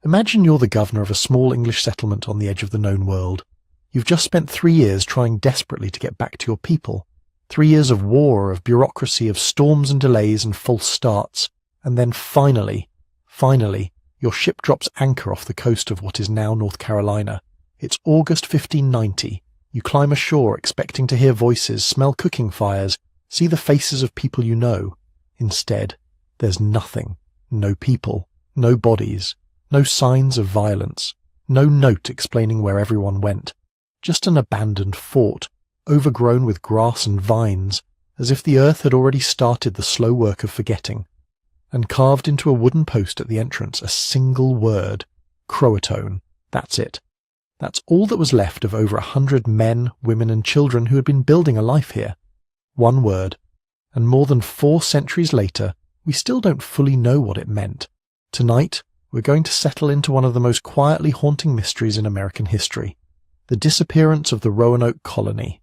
Imagine you're the governor of a small English settlement on the edge of the known world. You've just spent 3 years trying desperately to get back to your people. 3 years of war, of bureaucracy, of storms and delays and false starts. And then finally, your ship drops anchor off the coast of what is now North Carolina. It's August 1590. You climb ashore expecting to hear voices, smell cooking fires, see the faces of people you know. Instead, there's nothing. No people, no bodies, no signs of violence, no note explaining where everyone went. Just an abandoned fort, overgrown with grass and vines, as if the earth had already started the slow work of forgetting. And carved into a wooden post at the entrance a single word, Croatoan. That's it. That's all that was left of over 100 men, women and children who had been building a life here. One word. And more than 4 centuries later, we still don't fully know what it meant. Tonight, we're going to settle into one of the most quietly haunting mysteries in American history. The disappearance of the Roanoke colony.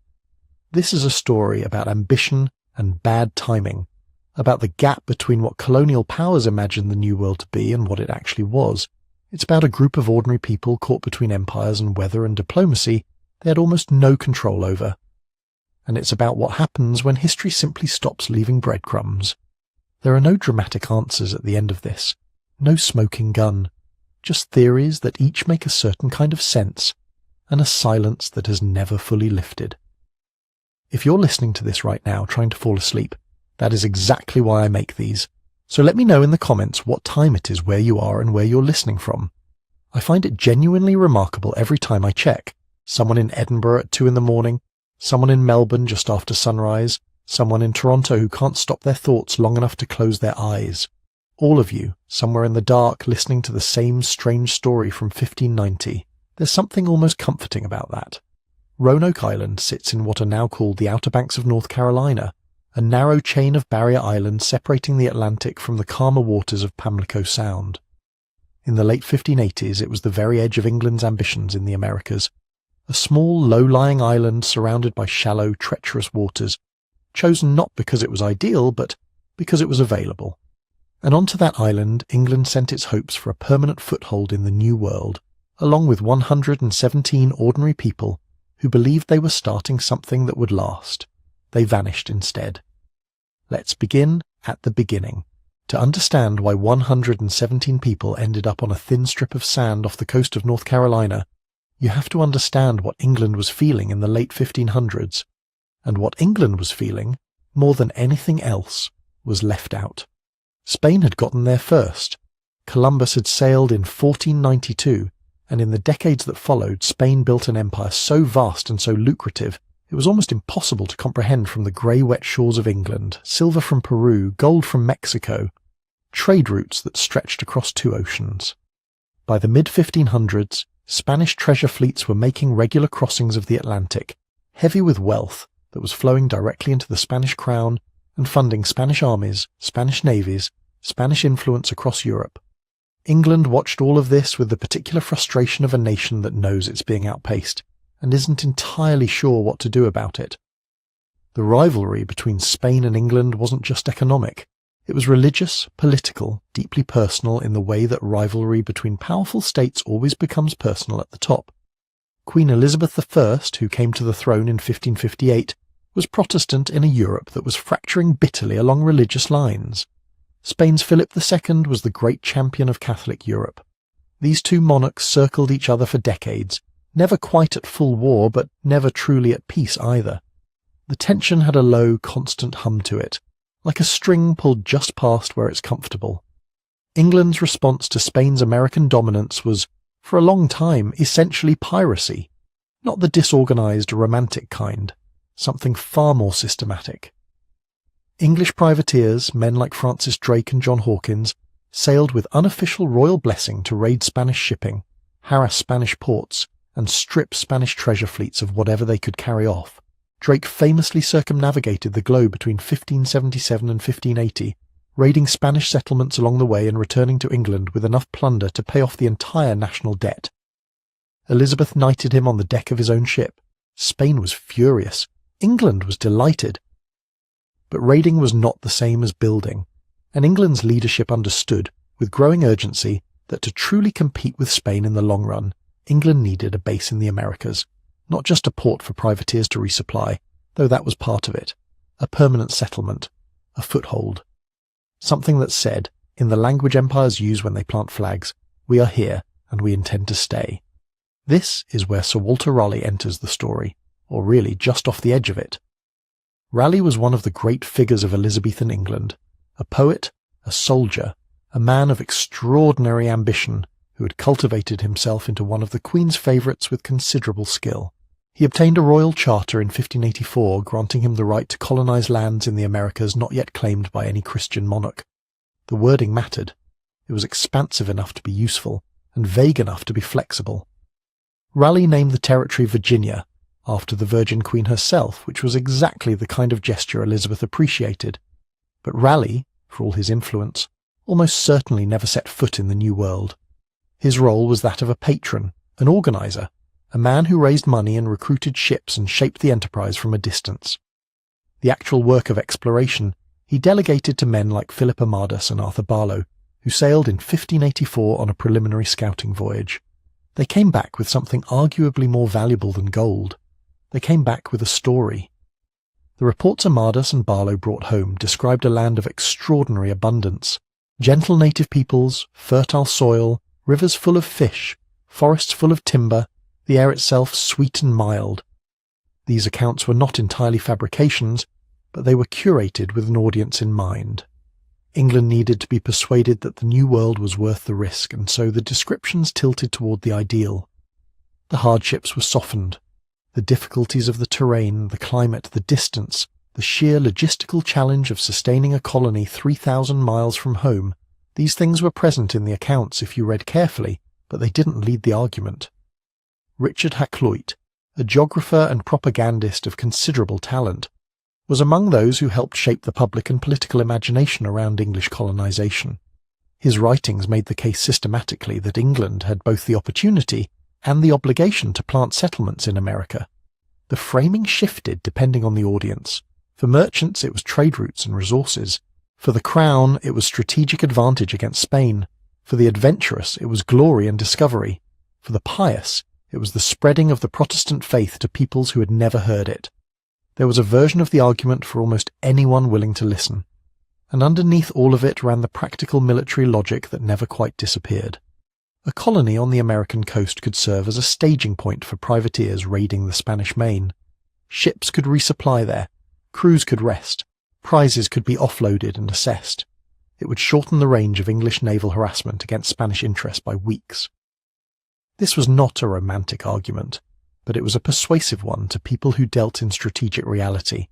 This is a story about ambition and bad timing, about the gap between what colonial powers imagined the New World to be and what it actually was. It's about a group of ordinary people caught between empires and weather and diplomacy they had almost no control over. And it's about what happens when history simply stops leaving breadcrumbs. There are no dramatic answers at the end of this, no smoking gun, just theories that each make a certain kind of sense, and a silence that has never fully lifted. If you're listening to this right now trying to fall asleep, that is exactly why I make these. So let me know in the comments what time it is where you are and where you're listening from. I find it genuinely remarkable every time I check. Someone in Edinburgh at 2 a.m, someone in Melbourne just after sunrise, someone in Toronto who can't stop their thoughts long enough to close their eyes. All of you, somewhere in the dark, listening to the same strange story from 1590. There's something almost comforting about that. Roanoke Island sits in what are now called the Outer Banks of North Carolina, a narrow chain of barrier islands separating the Atlantic from the calmer waters of Pamlico Sound. In the late 1580s, it was the very edge of England's ambitions in the Americas, a small, low-lying island surrounded by shallow, treacherous waters, chosen not because it was ideal, but because it was available. And onto that island, England sent its hopes for a permanent foothold in the New World, along with 117 ordinary people who believed they were starting something that would last. They vanished instead. Let's begin at the beginning. To understand why 117 people ended up on a thin strip of sand off the coast of North Carolina, you have to understand what England was feeling in the late 1500s. And what England was feeling, more than anything else, was left out. Spain had gotten there first. Columbus had sailed in 1492, and in the decades that followed, Spain built an empire so vast and so lucrative, it was almost impossible to comprehend from the grey wet shores of England, silver from Peru, gold from Mexico, trade routes that stretched across 2 oceans. By the mid-1500s, Spanish treasure fleets were making regular crossings of the Atlantic, heavy with wealth that was flowing directly into the Spanish crown and funding Spanish armies, Spanish navies, Spanish influence across Europe. England watched all of this with the particular frustration of a nation that knows it's being outpaced and isn't entirely sure what to do about it. The rivalry between Spain and England wasn't just economic. It was religious, political, deeply personal in the way that rivalry between powerful states always becomes personal at the top. Queen Elizabeth I, who came to the throne in 1558, was Protestant in a Europe that was fracturing bitterly along religious lines. Spain's Philip II was the great champion of Catholic Europe. These two monarchs circled each other for decades, never quite at full war, but never truly at peace either. The tension had a low, constant hum to it, like a string pulled just past where it's comfortable. England's response to Spain's American dominance was, for a long time, essentially piracy. Not the disorganized, romantic kind, something far more systematic. English privateers, men like Francis Drake and John Hawkins, sailed with unofficial royal blessing to raid Spanish shipping, harass Spanish ports, and strip Spanish treasure fleets of whatever they could carry off. Drake famously circumnavigated the globe between 1577 and 1580, raiding Spanish settlements along the way and returning to England with enough plunder to pay off the entire national debt. Elizabeth knighted him on the deck of his own ship. Spain was furious. England was delighted. But raiding was not the same as building, and England's leadership understood, with growing urgency, that to truly compete with Spain in the long run, England needed a base in the Americas, not just a port for privateers to resupply, though that was part of it, a permanent settlement, a foothold. Something that said, in the language empires use when they plant flags, we are here and we intend to stay. This is where Sir Walter Raleigh enters the story, or really just off the edge of it. Raleigh was one of the great figures of Elizabethan England, a poet, a soldier, a man of extraordinary ambition who had cultivated himself into one of the Queen's favourites with considerable skill. He obtained a royal charter in 1584 granting him the right to colonise lands in the Americas not yet claimed by any Christian monarch. The wording mattered. It was expansive enough to be useful, and vague enough to be flexible. Raleigh named the territory Virginia, after the Virgin Queen herself, which was exactly the kind of gesture Elizabeth appreciated. But Raleigh, for all his influence, almost certainly never set foot in the New World. His role was that of a patron, an organiser, a man who raised money and recruited ships and shaped the enterprise from a distance. The actual work of exploration he delegated to men like Philip Amadas and Arthur Barlow, who sailed in 1584 on a preliminary scouting voyage. They came back with something arguably more valuable than gold. They came back with a story. The reports Amadas and Barlow brought home described a land of extraordinary abundance, gentle native peoples, fertile soil, rivers full of fish, forests full of timber, the air itself sweet and mild. These accounts were not entirely fabrications, but they were curated with an audience in mind. England needed to be persuaded that the New World was worth the risk, and so the descriptions tilted toward the ideal. The hardships were softened. The difficulties of the terrain, the climate, the distance, the sheer logistical challenge of sustaining a colony 3,000 miles from home, these things were present in the accounts if you read carefully, but they didn't lead the argument. Richard Hakluyt, a geographer and propagandist of considerable talent, was among those who helped shape the public and political imagination around English colonisation. His writings made the case systematically that England had both the opportunity and the obligation to plant settlements in America. The framing shifted depending on the audience. For merchants it was trade routes and resources. For the Crown it was strategic advantage against Spain. For the adventurous it was glory and discovery. For the pious it was the spreading of the Protestant faith to peoples who had never heard it. There was a version of the argument for almost anyone willing to listen. And underneath all of it ran the practical military logic that never quite disappeared. A colony on the American coast could serve as a staging point for privateers raiding the Spanish Main. Ships could resupply there, crews could rest, prizes could be offloaded and assessed. It would shorten the range of English naval harassment against Spanish interest by weeks. This was not a romantic argument, but it was a persuasive one to people who dealt in strategic reality.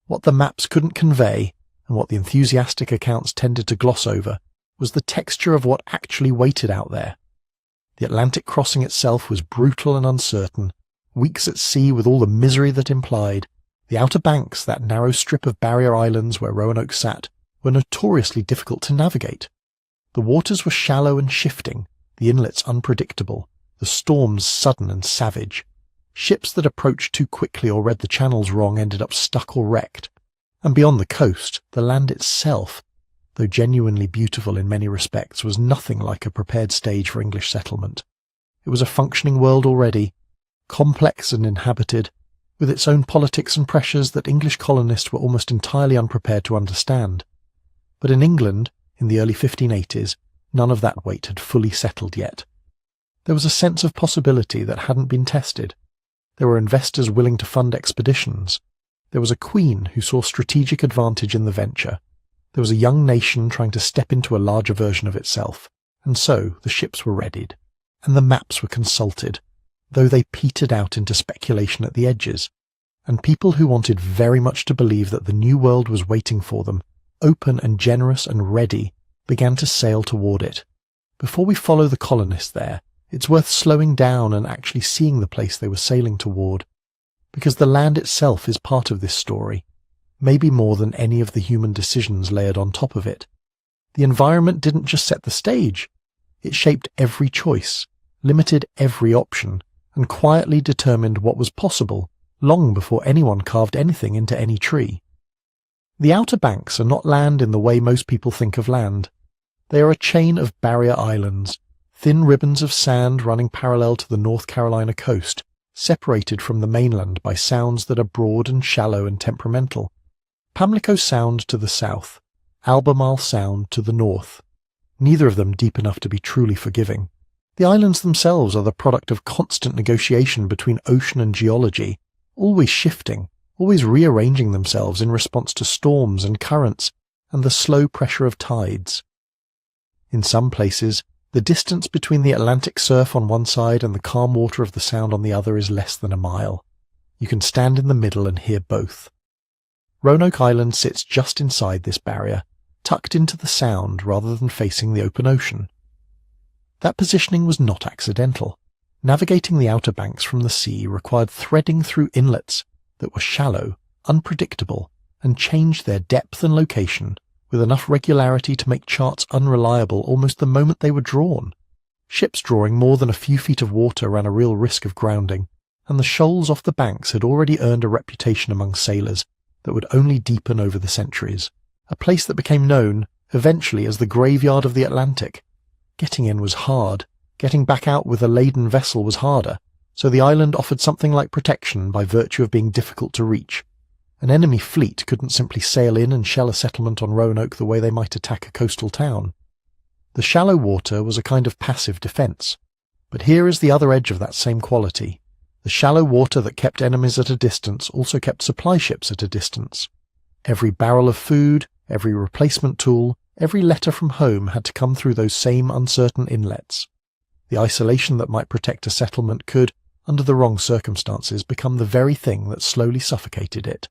What the maps couldn't convey, and what the enthusiastic accounts tended to gloss over, was the texture of what actually waited out there. The Atlantic crossing itself was brutal and uncertain, weeks at sea with all the misery that implied. The Outer Banks, that narrow strip of barrier islands where Roanoke sat, were notoriously difficult to navigate. The waters were shallow and shifting, the inlets unpredictable, the storms sudden and savage. Ships that approached too quickly or read the channels wrong ended up stuck or wrecked. And beyond the coast, the land itself, though genuinely beautiful in many respects, was nothing like a prepared stage for English settlement. It was a functioning world already, complex and inhabited, with its own politics and pressures that English colonists were almost entirely unprepared to understand. But in England, in the early 1580s, none of that weight had fully settled yet. There was a sense of possibility that hadn't been tested. There were investors willing to fund expeditions. There was a queen who saw strategic advantage in the venture. There was a young nation trying to step into a larger version of itself. And so the ships were readied, and the maps were consulted, though they petered out into speculation at the edges. And people who wanted very much to believe that the New World was waiting for them, open and generous and ready, began to sail toward it. Before we follow the colonists there, it's worth slowing down and actually seeing the place they were sailing toward, because the land itself is part of this story, maybe more than any of the human decisions layered on top of it. The environment didn't just set the stage, it shaped every choice, limited every option, and quietly determined what was possible long before anyone carved anything into any tree. The Outer Banks are not land in the way most people think of land. They are a chain of barrier islands, thin ribbons of sand running parallel to the North Carolina coast, separated from the mainland by sounds that are broad and shallow and temperamental. Pamlico Sound to the south, Albemarle Sound to the north, neither of them deep enough to be truly forgiving. The islands themselves are the product of constant negotiation between ocean and geology, always shifting, always rearranging themselves in response to storms and currents and the slow pressure of tides. In some places, the distance between the Atlantic surf on one side and the calm water of the Sound on the other is less than a mile. You can stand in the middle and hear both. Roanoke Island sits just inside this barrier, tucked into the Sound rather than facing the open ocean. That positioning was not accidental. Navigating the Outer Banks from the sea required threading through inlets that were shallow, unpredictable, and changed their depth and location with enough regularity to make charts unreliable almost the moment they were drawn. Ships drawing more than a few feet of water ran a real risk of grounding, and the shoals off the banks had already earned a reputation among sailors that would only deepen over the centuries, a place that became known, eventually, as the graveyard of the Atlantic. Getting in was hard, getting back out with a laden vessel was harder, so the island offered something like protection by virtue of being difficult to reach. An enemy fleet couldn't simply sail in and shell a settlement on Roanoke the way they might attack a coastal town. The shallow water was a kind of passive defence. But here is the other edge of that same quality. The shallow water that kept enemies at a distance also kept supply ships at a distance. Every barrel of food, every replacement tool, every letter from home had to come through those same uncertain inlets. The isolation that might protect a settlement could, under the wrong circumstances, become the very thing that slowly suffocated it.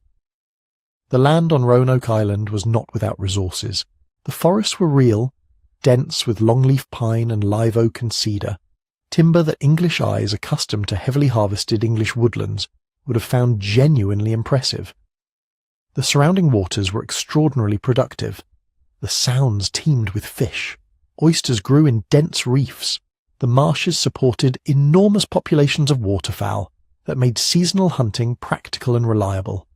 The land on Roanoke Island was not without resources. The forests were real, dense with longleaf pine and live oak and cedar, timber that English eyes accustomed to heavily harvested English woodlands would have found genuinely impressive. The surrounding waters were extraordinarily productive. The sounds teemed with fish. Oysters grew in dense reefs. The marshes supported enormous populations of waterfowl that made seasonal hunting practical and reliable.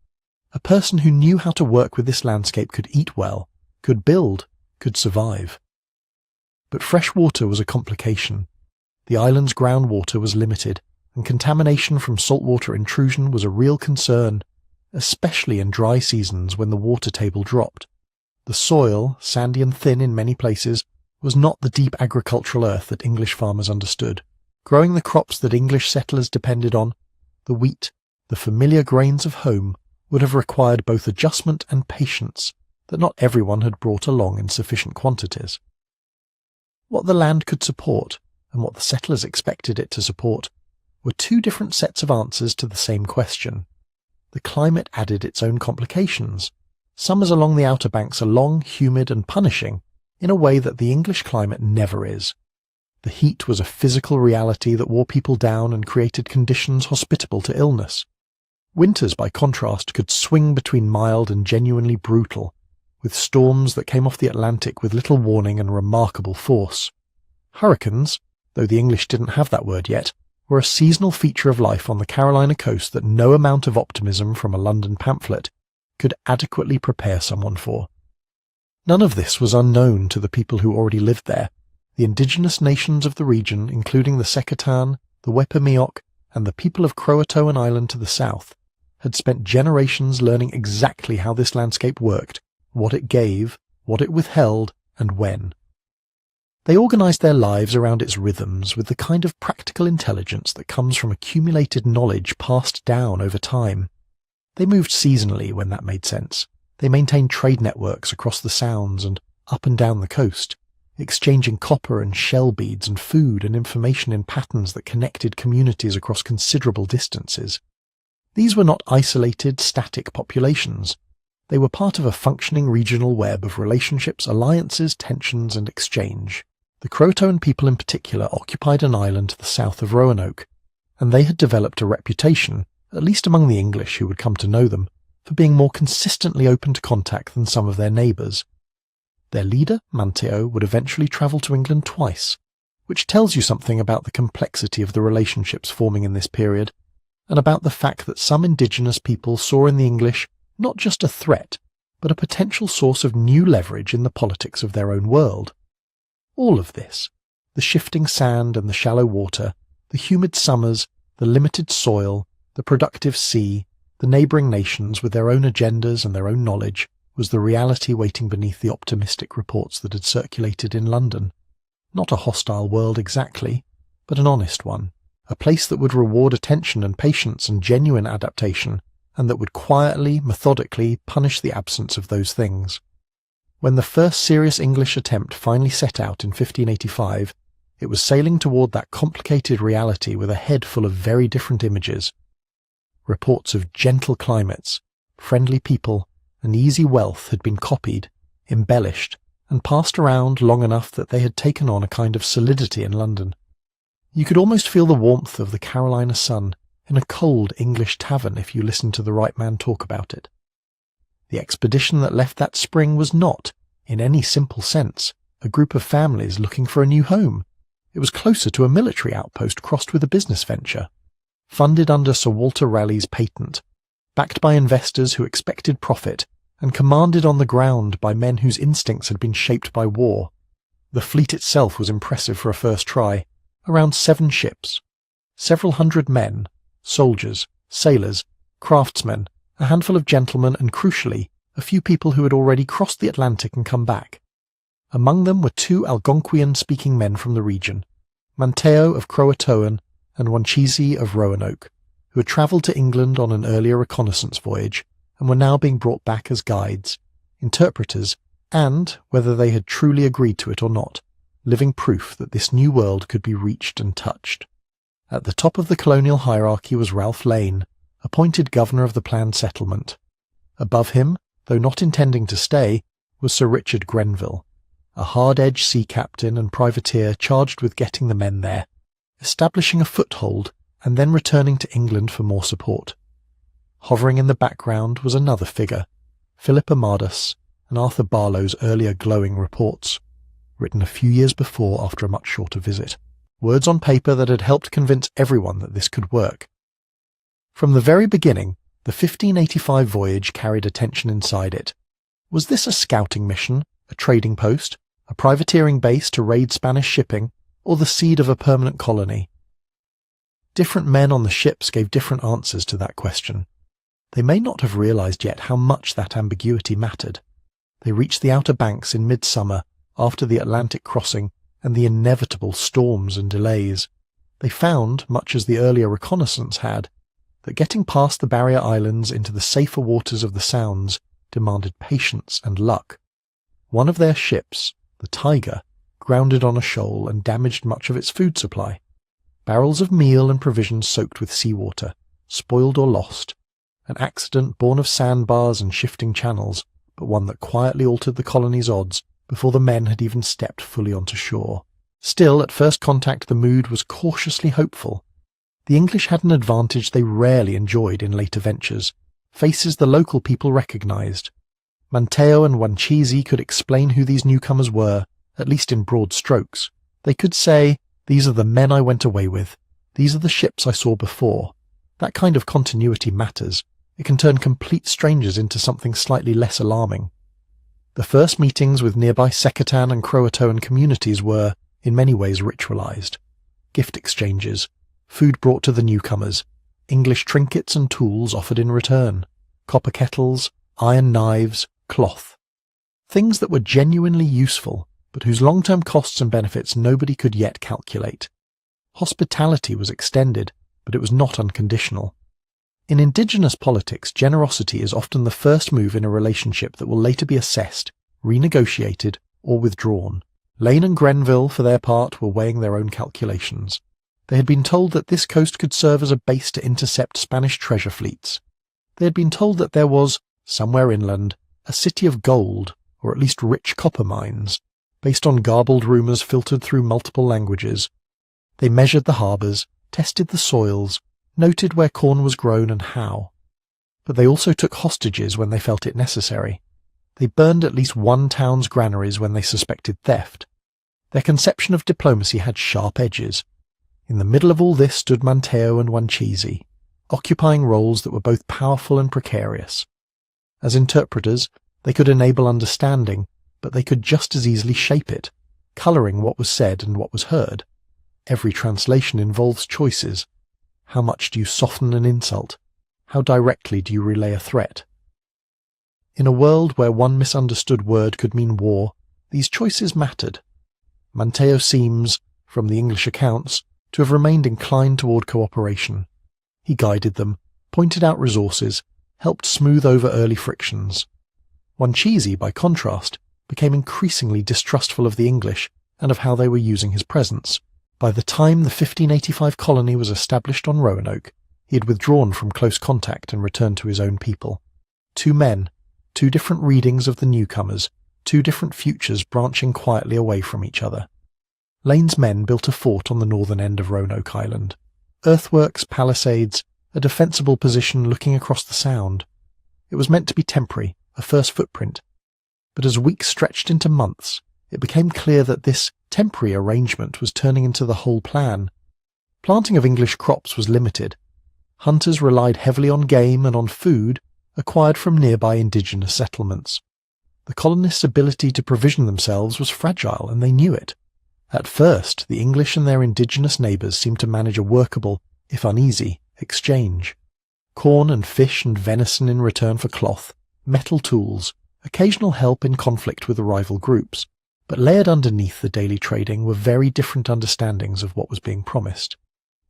A person who knew how to work with this landscape could eat well, could build, could survive. But fresh water was a complication. The island's groundwater was limited, and contamination from saltwater intrusion was a real concern, especially in dry seasons when the water table dropped. The soil, sandy and thin in many places, was not the deep agricultural earth that English farmers understood. Growing the crops that English settlers depended on, the wheat, the familiar grains of home, would have required both adjustment and patience that not everyone had brought along in sufficient quantities. What the land could support, and what the settlers expected it to support, were two different sets of answers to the same question. The climate added its own complications. Summers along the Outer Banks are long, humid and punishing, in a way that the English climate never is. The heat was a physical reality that wore people down and created conditions hospitable to illness. Winters, by contrast, could swing between mild and genuinely brutal, with storms that came off the Atlantic with little warning and remarkable force. Hurricanes, though the English didn't have that word yet, were a seasonal feature of life on the Carolina coast that no amount of optimism from a London pamphlet could adequately prepare someone for. None of this was unknown to the people who already lived there. The indigenous nations of the region, including the Secatan, the Wepemioc, and the people of Croatoan Island to the south, had spent generations learning exactly how this landscape worked, what it gave, what it withheld, and when. They organized their lives around its rhythms with the kind of practical intelligence that comes from accumulated knowledge passed down over time. They moved seasonally when that made sense. They maintained trade networks across the sounds and up and down the coast, exchanging copper and shell beads and food and information in patterns that connected communities across considerable distances. These were not isolated, static populations. They were part of a functioning regional web of relationships, alliances, tensions, and exchange. The Croatoan people in particular occupied an island to the south of Roanoke, and they had developed a reputation, at least among the English who would come to know them, for being more consistently open to contact than some of their neighbours. Their leader, Manteo, would eventually travel to England twice, which tells you something about the complexity of the relationships forming in this period, and about the fact that some indigenous people saw in the English not just a threat, but a potential source of new leverage in the politics of their own world. All of this, The shifting sand and the shallow water, the humid summers, the limited soil, the productive sea, the neighbouring nations with their own agendas and their own knowledge, was the reality waiting beneath the optimistic reports that had circulated in London. Not a hostile world exactly, but an honest one. A place that would reward attention and patience and genuine adaptation, and that would quietly, methodically punish the absence of those things. When the first serious English attempt finally set out in 1585, it was sailing toward that complicated reality with a head full of very different images. Reports of gentle climates, friendly people, and easy wealth had been copied, embellished, and passed around long enough that they had taken on a kind of solidity in London. You could almost feel the warmth of the Carolina sun in a cold English tavern if you listened to the right man talk about it. The expedition that left that spring was not, in any simple sense, a group of families looking for a new home. It was closer to a military outpost crossed with a business venture, funded under Sir Walter Raleigh's patent, backed by investors who expected profit, and commanded on the ground by men whose instincts had been shaped by war. The fleet itself was impressive for a first try. Around 7 ships, several hundred men, soldiers, sailors, craftsmen, a handful of gentlemen, and crucially, a few people who had already crossed the Atlantic and come back. Among them were 2 Algonquian-speaking men from the region, Manteo of Croatoan and Wanchese of Roanoke, who had travelled to England on an earlier reconnaissance voyage and were now being brought back as guides, interpreters, and, whether they had truly agreed to it or not, living proof that this new world could be reached and touched. At the top of the colonial hierarchy was Ralph Lane, appointed governor of the planned settlement. Above him, though not intending to stay, was Sir Richard Grenville, a hard-edged sea captain and privateer charged with getting the men there, establishing a foothold, and then returning to England for more support. Hovering in the background was another figure, Philip Amadas and Arthur Barlow's earlier glowing reports, written a few years before after a much shorter visit. Words on paper that had helped convince everyone that this could work. From the very beginning, the 1585 voyage carried attention inside it. Was this a scouting mission, a trading post, a privateering base to raid Spanish shipping, or the seed of a permanent colony? Different men on the ships gave different answers to that question. They may not have realized yet how much that ambiguity mattered. They reached the Outer Banks in midsummer, after the Atlantic crossing and the inevitable storms and delays. They found, much as the earlier reconnaissance had, that getting past the barrier islands into the safer waters of the Sounds demanded patience and luck. One of their ships, the Tiger, grounded on a shoal and damaged much of its food supply. Barrels of meal and provisions soaked with seawater, spoiled or lost. An accident born of sandbars and shifting channels, but one that quietly altered the colony's odds before the men had even stepped fully onto shore. Still, at first contact the mood was cautiously hopeful. The English had an advantage they rarely enjoyed in later ventures, faces the local people recognised. Manteo and Wanchese could explain who these newcomers were, at least in broad strokes. They could say, "These are the men I went away with. These are the ships I saw before." That kind of continuity matters. It can turn complete strangers into something slightly less alarming. The first meetings with nearby Secatan and Croatoan communities were, in many ways, ritualized. Gift exchanges, food brought to the newcomers, English trinkets and tools offered in return, copper kettles, iron knives, cloth. Things that were genuinely useful, but whose long-term costs and benefits nobody could yet calculate. Hospitality was extended, but it was not unconditional. In indigenous politics, generosity is often the first move in a relationship that will later be assessed, renegotiated, or withdrawn. Lane and Grenville, for their part, were weighing their own calculations. They had been told that this coast could serve as a base to intercept Spanish treasure fleets. They had been told that there was, somewhere inland, a city of gold, or at least rich copper mines, based on garbled rumours filtered through multiple languages. They measured the harbours, tested the soils, noted where corn was grown and how. But they also took hostages when they felt it necessary. They burned at least one town's granaries when they suspected theft. Their conception of diplomacy had sharp edges. In the middle of all this stood Manteo and Wanchese, occupying roles that were both powerful and precarious. As interpreters, they could enable understanding, but they could just as easily shape it. colouring what was said and what was heard. Every translation involves choices. How much do you soften an insult? How directly do you relay a threat? In a world where one misunderstood word could mean war, these choices mattered. Manteo seems, from the English accounts, to have remained inclined toward cooperation. He guided them, pointed out resources, helped smooth over early frictions. Wanchizi, by contrast, became increasingly distrustful of the English and of how they were using his presence. By the time the 1585 colony was established on Roanoke, he had withdrawn from close contact and returned to his own people. Two men, two different readings of the newcomers, two different futures branching quietly away from each other. Lane's men built a fort on the northern end of Roanoke Island. Earthworks, palisades, a defensible position looking across the Sound. It was meant to be temporary, a first footprint. But as weeks stretched into months, it became clear that this temporary arrangement was turning into the whole plan. Planting of English crops was limited. Hunters relied heavily on game and on food acquired from nearby indigenous settlements. The colonists' ability to provision themselves was fragile, and they knew it. At first, the English and their indigenous neighbours seemed to manage a workable, if uneasy, exchange. Corn and fish and venison in return for cloth, metal tools, occasional help in conflict with the rival groups, but layered underneath the daily trading were very different understandings of what was being promised.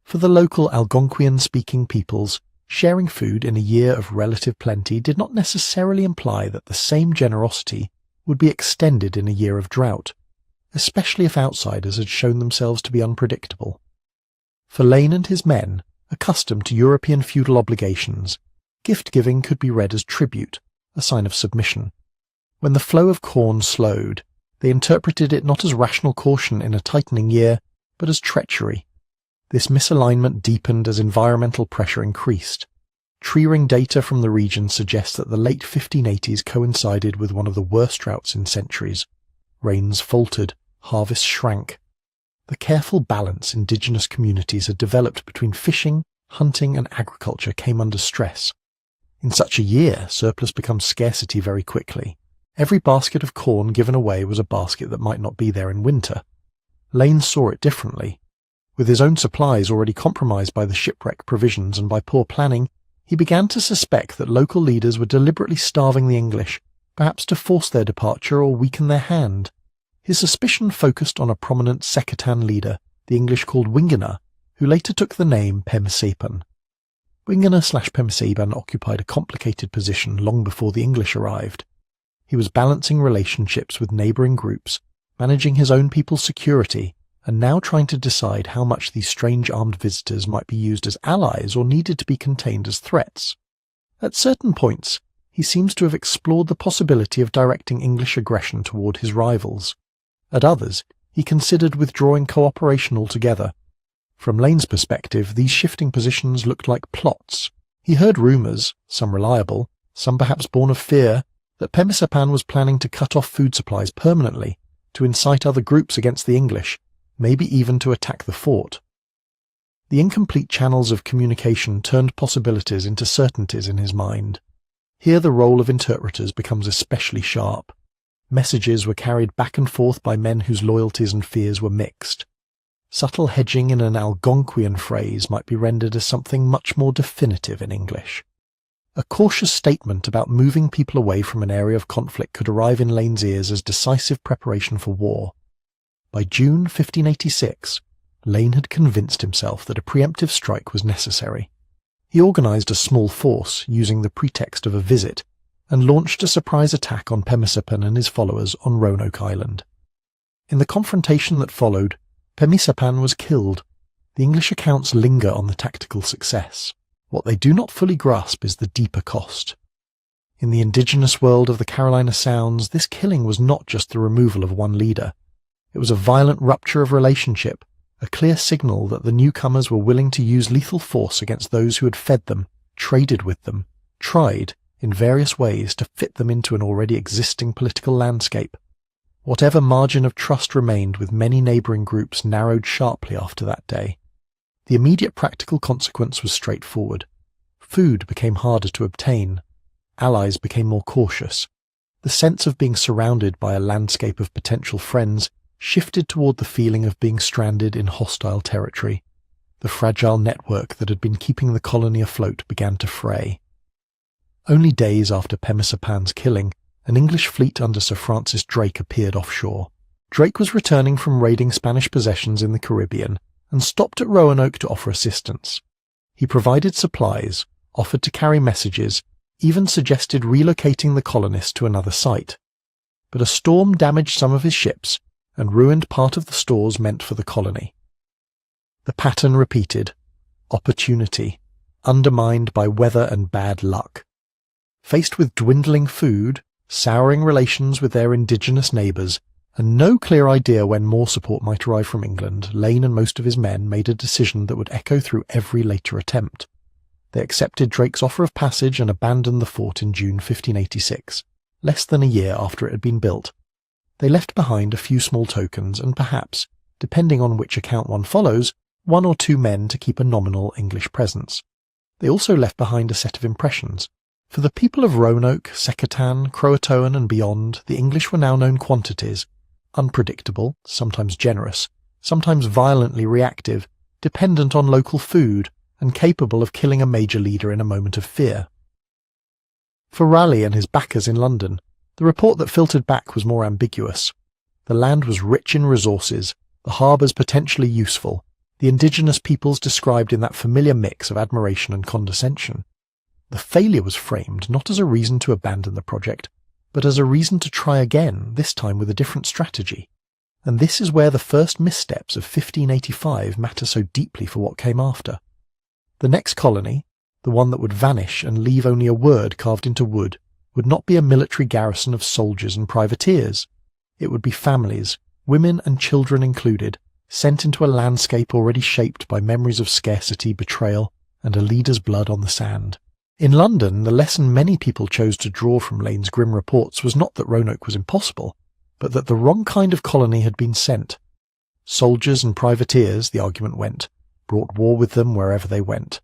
For the local Algonquian-speaking peoples, sharing food in a year of relative plenty did not necessarily imply that the same generosity would be extended in a year of drought, especially if outsiders had shown themselves to be unpredictable. For Lane and his men, accustomed to European feudal obligations, gift-giving could be read as tribute, a sign of submission. When the flow of corn slowed, they interpreted it not as rational caution in a tightening year, but as treachery. This misalignment deepened as environmental pressure increased. Tree ring data from the region suggests that the late 1580s coincided with one of the worst droughts in centuries. Rains faltered, harvests shrank. The careful balance indigenous communities had developed between fishing, hunting and agriculture came under stress. In such a year, surplus becomes scarcity very quickly. Every basket of corn given away was a basket that might not be there in winter. Lane saw it differently. With his own supplies already compromised by the shipwreck provisions and by poor planning, he began to suspect that local leaders were deliberately starving the English, perhaps to force their departure or weaken their hand. His suspicion focused on a prominent Sekatan leader, the English called Wingana, who later took the name Pemmisepan. Wingana/Pemmisepan occupied a complicated position long before the English arrived. He was balancing relationships with neighbouring groups, managing his own people's security, and now trying to decide how much these strange armed visitors might be used as allies or needed to be contained as threats. At certain points, he seems to have explored the possibility of directing English aggression toward his rivals. At others, he considered withdrawing cooperation altogether. From Lane's perspective, these shifting positions looked like plots. He heard rumours, some reliable, some perhaps born of fear, that Pemmisepan was planning to cut off food supplies permanently, to incite other groups against the English, maybe even to attack the fort. The incomplete channels of communication turned possibilities into certainties in his mind. Here the role of interpreters becomes especially sharp. Messages were carried back and forth by men whose loyalties and fears were mixed. Subtle hedging in an Algonquian phrase might be rendered as something much more definitive in English. A cautious statement about moving people away from an area of conflict could arrive in Lane's ears as decisive preparation for war. By June 1586, Lane had convinced himself that a preemptive strike was necessary. He organised a small force using the pretext of a visit and launched a surprise attack on Pemmisepan and his followers on Roanoke Island. In the confrontation that followed, Pemmisepan was killed. The English accounts linger on the tactical success. What they do not fully grasp is the deeper cost. In the indigenous world of the Carolina Sounds, this killing was not just the removal of one leader. It was a violent rupture of relationship, a clear signal that the newcomers were willing to use lethal force against those who had fed them, traded with them, tried, in various ways, to fit them into an already existing political landscape. Whatever margin of trust remained with many neighbouring groups narrowed sharply after that day. The immediate practical consequence was straightforward. Food became harder to obtain. Allies became more cautious. The sense of being surrounded by a landscape of potential friends shifted toward the feeling of being stranded in hostile territory. The fragile network that had been keeping the colony afloat began to fray. Only days after Pemmisapan's killing, an English fleet under Sir Francis Drake appeared offshore. Drake was returning from raiding Spanish possessions in the Caribbean and stopped at Roanoke to offer assistance. He provided supplies, offered to carry messages, even suggested relocating the colonists to another site. But a storm damaged some of his ships and ruined part of the stores meant for the colony. The pattern repeated: opportunity, undermined by weather and bad luck. Faced with dwindling food, souring relations with their indigenous neighbours, and no clear idea when more support might arrive from England, Lane and most of his men made a decision that would echo through every later attempt. They accepted Drake's offer of passage and abandoned the fort in June 1586, less than a year after it had been built. They left behind a few small tokens and perhaps, depending on which account one follows, 1 or 2 men to keep a nominal English presence. They also left behind a set of impressions. For the people of Roanoke, Secretan, Croatoan and beyond, the English were now known quantities, unpredictable, sometimes generous, sometimes violently reactive, dependent on local food, and capable of killing a major leader in a moment of fear. For Raleigh and his backers in London, the report that filtered back was more ambiguous. The land was rich in resources, the harbours potentially useful, the indigenous peoples described in that familiar mix of admiration and condescension. The failure was framed not as a reason to abandon the project, but as a reason to try again, this time with a different strategy. And this is where the first missteps of 1585 matter so deeply for what came after. The next colony, the one that would vanish and leave only a word carved into wood, would not be a military garrison of soldiers and privateers. It would be families, women and children included, sent into a landscape already shaped by memories of scarcity, betrayal, and a leader's blood on the sand. In London, the lesson many people chose to draw from Lane's grim reports was not that Roanoke was impossible, but that the wrong kind of colony had been sent. Soldiers and privateers, the argument went, brought war with them wherever they went.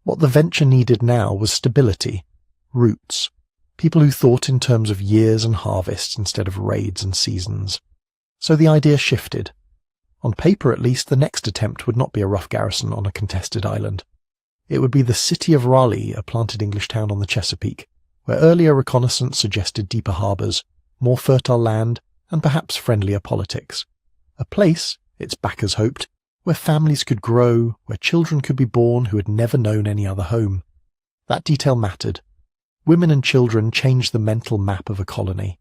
What the venture needed now was stability, roots, people who thought in terms of years and harvests instead of raids and seasons. So the idea shifted. On paper, at least, the next attempt would not be a rough garrison on a contested island. It would be the city of Raleigh, a planted English town on the Chesapeake, where earlier reconnaissance suggested deeper harbours, more fertile land, and perhaps friendlier politics. A place, its backers hoped, where families could grow, where children could be born who had never known any other home. That detail mattered. Women and children changed the mental map of a colony.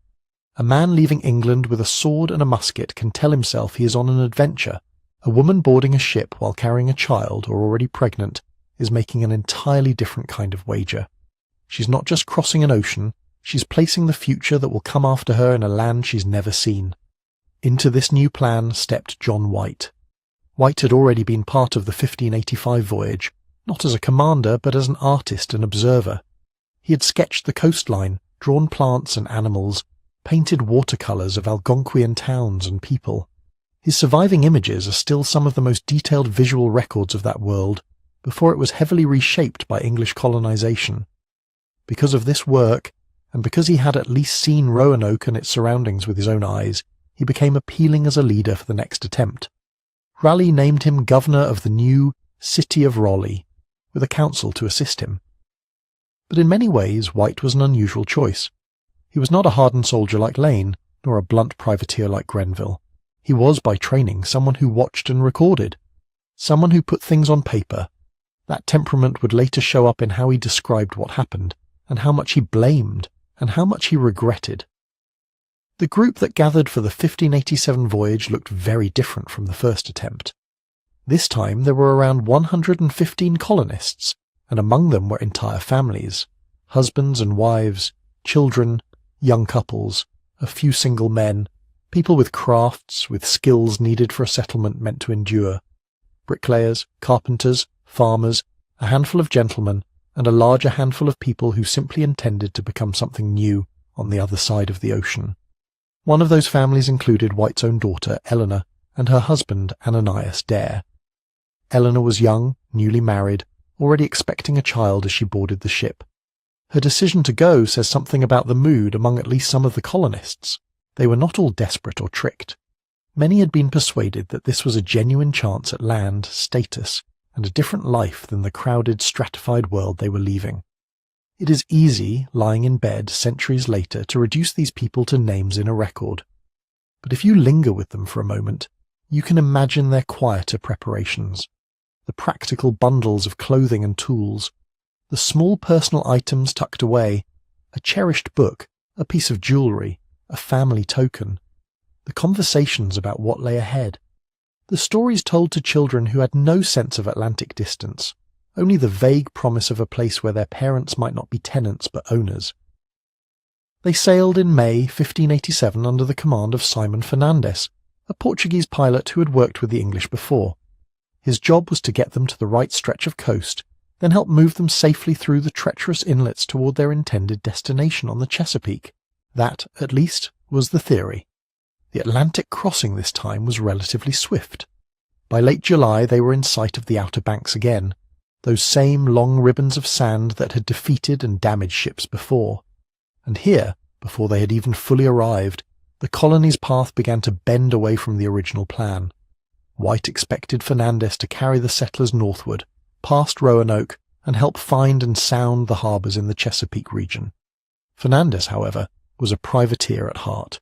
A man leaving England with a sword and a musket can tell himself he is on an adventure. A woman boarding a ship while carrying a child or already pregnant is making an entirely different kind of wager. She's not just crossing an ocean, she's placing the future that will come after her in a land she's never seen. Into this new plan stepped John White. White had already been part of the 1585 voyage, not as a commander but as an artist and observer. He had sketched the coastline, drawn plants and animals, painted watercolours of Algonquian towns and people. His surviving images are still some of the most detailed visual records of that world, before it was heavily reshaped by English colonization. Because of this work, and because he had at least seen Roanoke and its surroundings with his own eyes, he became appealing as a leader for the next attempt. Raleigh named him governor of the new City of Raleigh, with a council to assist him. But in many ways, White was an unusual choice. He was not a hardened soldier like Lane, nor a blunt privateer like Grenville. He was, by training, someone who watched and recorded, someone who put things on paper. That temperament would later show up in how he described what happened, and how much he blamed, and how much he regretted. The group that gathered for the 1587 voyage looked very different from the first attempt. This time there were around 115 colonists, and among them were entire families, husbands and wives, children, young couples, a few single men, people with crafts, with skills needed for a settlement meant to endure, bricklayers, carpenters, farmers, a handful of gentlemen, and a larger handful of people who simply intended to become something new on the other side of the ocean. One of those families included White's own daughter, Eleanor, and her husband, Ananias Dare. Eleanor was young, newly married, already expecting a child as she boarded the ship. Her decision to go says something about the mood among at least some of the colonists. They were not all desperate or tricked. Many had been persuaded that this was a genuine chance at land, status, and a different life than the crowded, stratified world they were leaving. It is easy, lying in bed centuries later, to reduce these people to names in a record. But if you linger with them for a moment, you can imagine their quieter preparations, the practical bundles of clothing and tools, the small personal items tucked away, a cherished book, a piece of jewellery, a family token, the conversations about what lay ahead, the stories told to children who had no sense of Atlantic distance, only the vague promise of a place where their parents might not be tenants but owners. They sailed in May 1587 under the command of Simon Fernandes, a Portuguese pilot who had worked with the English before. His job was to get them to the right stretch of coast, then help move them safely through the treacherous inlets toward their intended destination on the Chesapeake. That, at least, was the theory. The Atlantic crossing this time was relatively swift. By late July they were in sight of the Outer Banks again, those same long ribbons of sand that had defeated and damaged ships before. And here, before they had even fully arrived, the colony's path began to bend away from the original plan. White expected Fernandes to carry the settlers northward, past Roanoke, and help find and sound the harbours in the Chesapeake region. Fernandes, however, was a privateer at heart.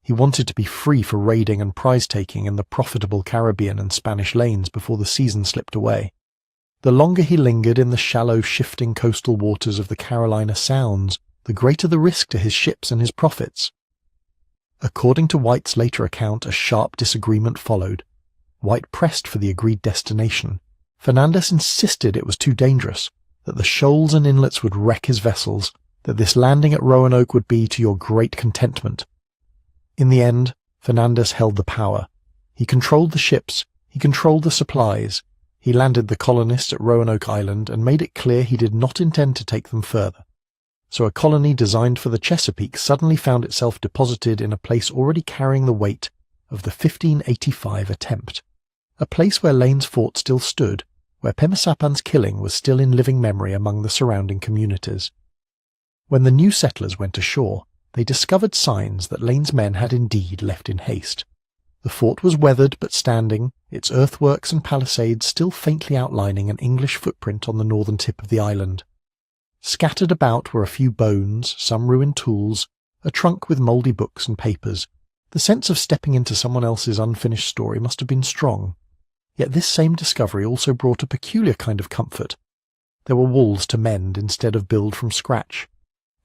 He wanted to be free for raiding and prize-taking in the profitable Caribbean and Spanish lanes before the season slipped away. The longer he lingered in the shallow, shifting coastal waters of the Carolina Sounds, the greater the risk to his ships and his profits. According to White's later account, a sharp disagreement followed. White pressed for the agreed destination. Fernandes insisted it was too dangerous, that the shoals and inlets would wreck his vessels, that this landing at Roanoke would be to your great contentment. In the end, Fernandes held the power. He controlled the ships, he controlled the supplies. He landed the colonists at Roanoke Island and made it clear he did not intend to take them further. So a colony designed for the Chesapeake suddenly found itself deposited in a place already carrying the weight of the 1585 attempt. A place where Lane's fort still stood, where Pemasapan's killing was still in living memory among the surrounding communities. When the new settlers went ashore, they discovered signs that Lane's men had indeed left in haste. The fort was weathered but standing, its earthworks and palisades still faintly outlining an English footprint on the northern tip of the island. Scattered about were a few bones, some ruined tools, a trunk with mouldy books and papers. The sense of stepping into someone else's unfinished story must have been strong. Yet this same discovery also brought a peculiar kind of comfort. There were walls to mend instead of build from scratch.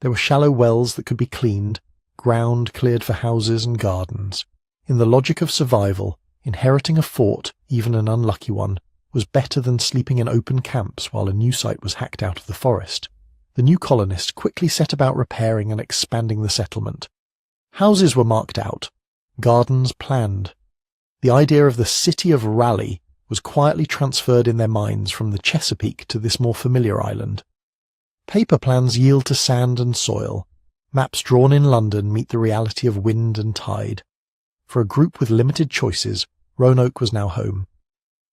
There were shallow wells that could be cleaned, ground cleared for houses and gardens. In the logic of survival, inheriting a fort, even an unlucky one, was better than sleeping in open camps while a new site was hacked out of the forest. The new colonists quickly set about repairing and expanding the settlement. Houses were marked out, gardens planned. The idea of the city of Raleigh was quietly transferred in their minds from the Chesapeake to this more familiar island. Paper plans yield to sand and soil. Maps drawn in London meet the reality of wind and tide. For a group with limited choices, Roanoke was now home.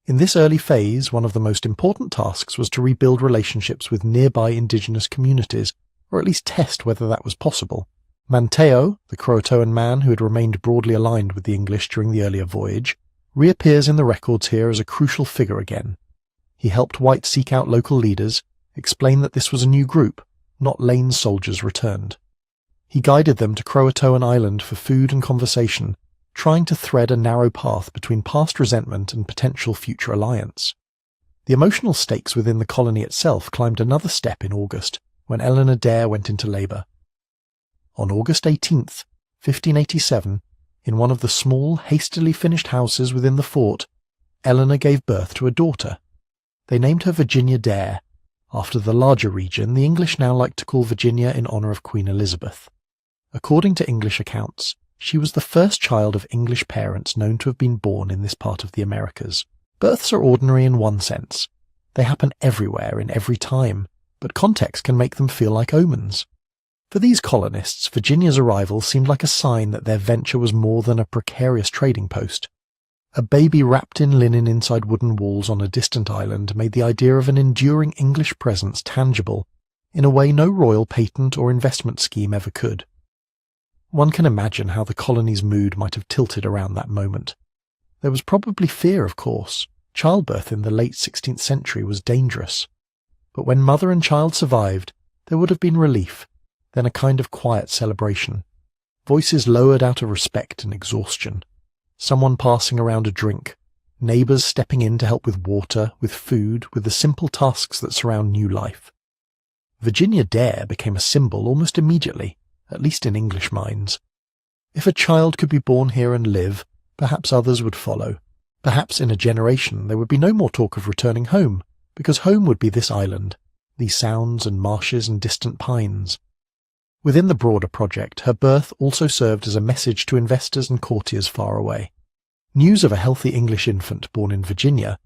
In this early phase, one of the most important tasks was to rebuild relationships with nearby indigenous communities, or at least test whether that was possible. Manteo, the Croatoan man who had remained broadly aligned with the English during the earlier voyage, reappears in the records here as a crucial figure again. He helped White seek out local leaders, explain that this was a new group, not Lane's soldiers returned. He guided them to Croatoan Island for food and conversation, trying to thread a narrow path between past resentment and potential future alliance. The emotional stakes within the colony itself climbed another step in August, when Eleanor Dare went into labour. On August 18th, 1587, in one of the small, hastily finished houses within the fort, Eleanor gave birth to a daughter. They named her Virginia Dare, after the larger region the English now liked to call Virginia in honour of Queen Elizabeth. According to English accounts, she was the first child of English parents known to have been born in this part of the Americas. Births are ordinary in one sense. They happen everywhere in every time, but context can make them feel like omens. For these colonists, Virginia's arrival seemed like a sign that their venture was more than a precarious trading post. A baby wrapped in linen inside wooden walls on a distant island made the idea of an enduring English presence tangible, in a way no royal patent or investment scheme ever could. One can imagine how the colony's mood might have tilted around that moment. There was probably fear, of course. Childbirth in the late 16th century was dangerous. But when mother and child survived, there would have been relief, then a kind of quiet celebration. Voices lowered out of respect and exhaustion. Someone passing around a drink. Neighbours stepping in to help with water, with food, with the simple tasks that surround new life. Virginia Dare became a symbol almost immediately, at least in English minds. If a child could be born here and live, perhaps others would follow. Perhaps in a generation there would be no more talk of returning home, because home would be this island, these sounds and marshes and distant pines. Within the broader project, her birth also served as a message to investors and courtiers far away. News of a healthy English infant born in Virginia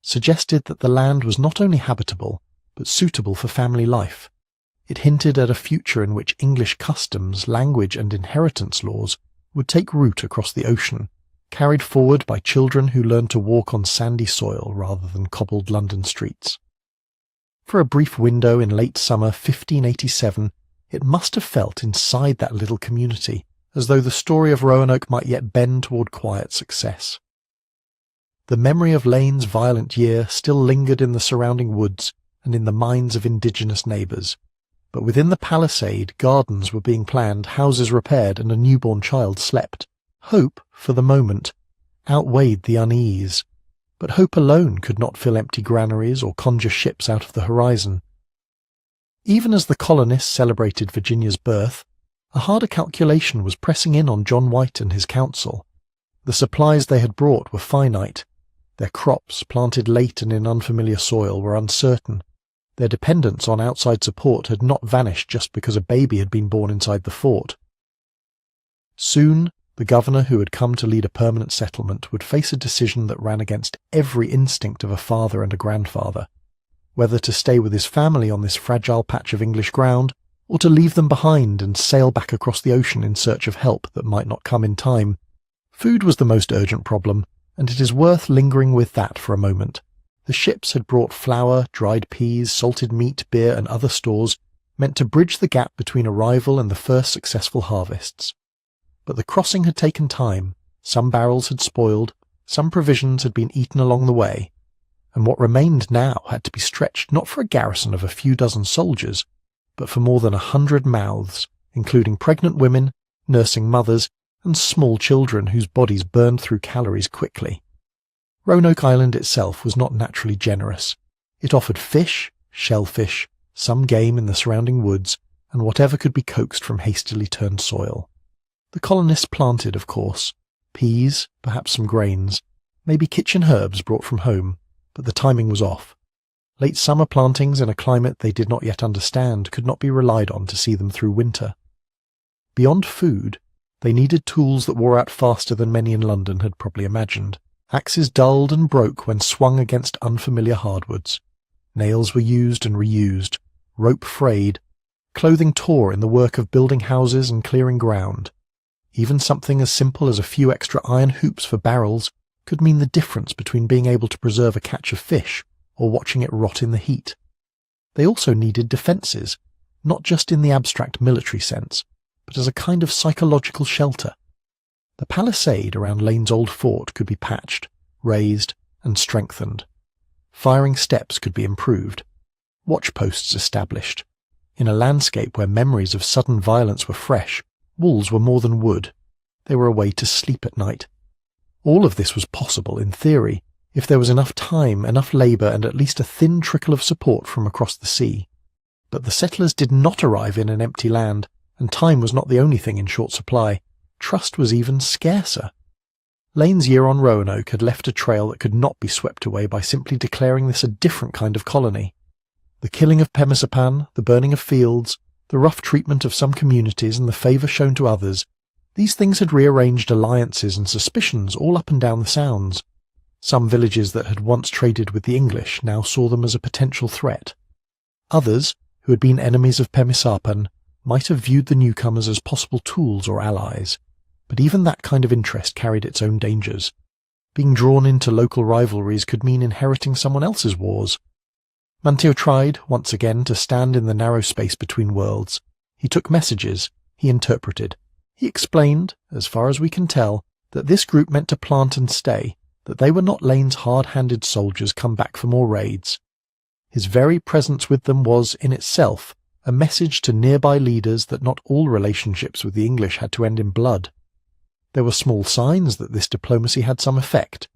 suggested that the land was not only habitable, but suitable for family life. It hinted at a future in which English customs, language and inheritance laws would take root across the ocean, carried forward by children who learned to walk on sandy soil rather than cobbled London streets. For a brief window in late summer 1587, it must have felt inside that little community as though the story of Roanoke might yet bend toward quiet success. The memory of Lane's violent year still lingered in the surrounding woods and in the minds of indigenous neighbours, but within the palisade gardens were being planned, houses repaired, and a newborn child slept. Hope, for the moment, outweighed the unease, but hope alone could not fill empty granaries or conjure ships out of the horizon. Even as the colonists celebrated Virginia's birth, a harder calculation was pressing in on John White and his council. The supplies they had brought were finite. Their crops, planted late and in unfamiliar soil, were uncertain. Their dependence on outside support had not vanished just because a baby had been born inside the fort. Soon, the governor who had come to lead a permanent settlement would face a decision that ran against every instinct of a father and a grandfather. Whether to stay with his family on this fragile patch of English ground, or to leave them behind and sail back across the ocean in search of help that might not come in time. Food was the most urgent problem, and it is worth lingering with that for a moment. The ships had brought flour, dried peas, salted meat, beer, and other stores, meant to bridge the gap between arrival and the first successful harvests. But the crossing had taken time, some barrels had spoiled, some provisions had been eaten along the way, and what remained now had to be stretched not for a garrison of a few dozen soldiers, but for more than 100 mouths, including pregnant women, nursing mothers, and small children whose bodies burned through calories quickly. Roanoke Island itself was not naturally generous. It offered fish, shellfish, some game in the surrounding woods, and whatever could be coaxed from hastily turned soil. The colonists planted, of course, peas, perhaps some grains, maybe kitchen herbs brought from home, but the timing was off. Late summer plantings in a climate they did not yet understand could not be relied on to see them through winter. Beyond food, they needed tools that wore out faster than many in London had probably imagined. Axes dulled and broke when swung against unfamiliar hardwoods. Nails were used and reused, rope frayed, clothing tore in the work of building houses and clearing ground. Even something as simple as a few extra iron hoops for barrels could mean the difference between being able to preserve a catch of fish or watching it rot in the heat. They also needed defences, not just in the abstract military sense, but as a kind of psychological shelter. The palisade around Lane's old fort could be patched, raised, and strengthened. Firing steps could be improved, watchposts established. In a landscape where memories of sudden violence were fresh, walls were more than wood. They were a way to sleep at night. All of this was possible, in theory, if there was enough time, enough labour, and at least a thin trickle of support from across the sea. But the settlers did not arrive in an empty land, and time was not the only thing in short supply. Trust was even scarcer. Lane's year on Roanoke had left a trail that could not be swept away by simply declaring this a different kind of colony. The killing of Pemmisapan, the burning of fields, the rough treatment of some communities, and the favour shown to others, these things had rearranged alliances and suspicions all up and down the Sounds. Some villages that had once traded with the English now saw them as a potential threat. Others, who had been enemies of Pemmisapan, might have viewed the newcomers as possible tools or allies, but even that kind of interest carried its own dangers. Being drawn into local rivalries could mean inheriting someone else's wars. Manteo tried, once again, to stand in the narrow space between worlds. He took messages, he interpreted. He explained, as far as we can tell, that this group meant to plant and stay, that they were not Lane's hard-handed soldiers come back for more raids. His very presence with them was, in itself, a message to nearby leaders that not all relationships with the English had to end in blood. There were small signs that this diplomacy had some effect.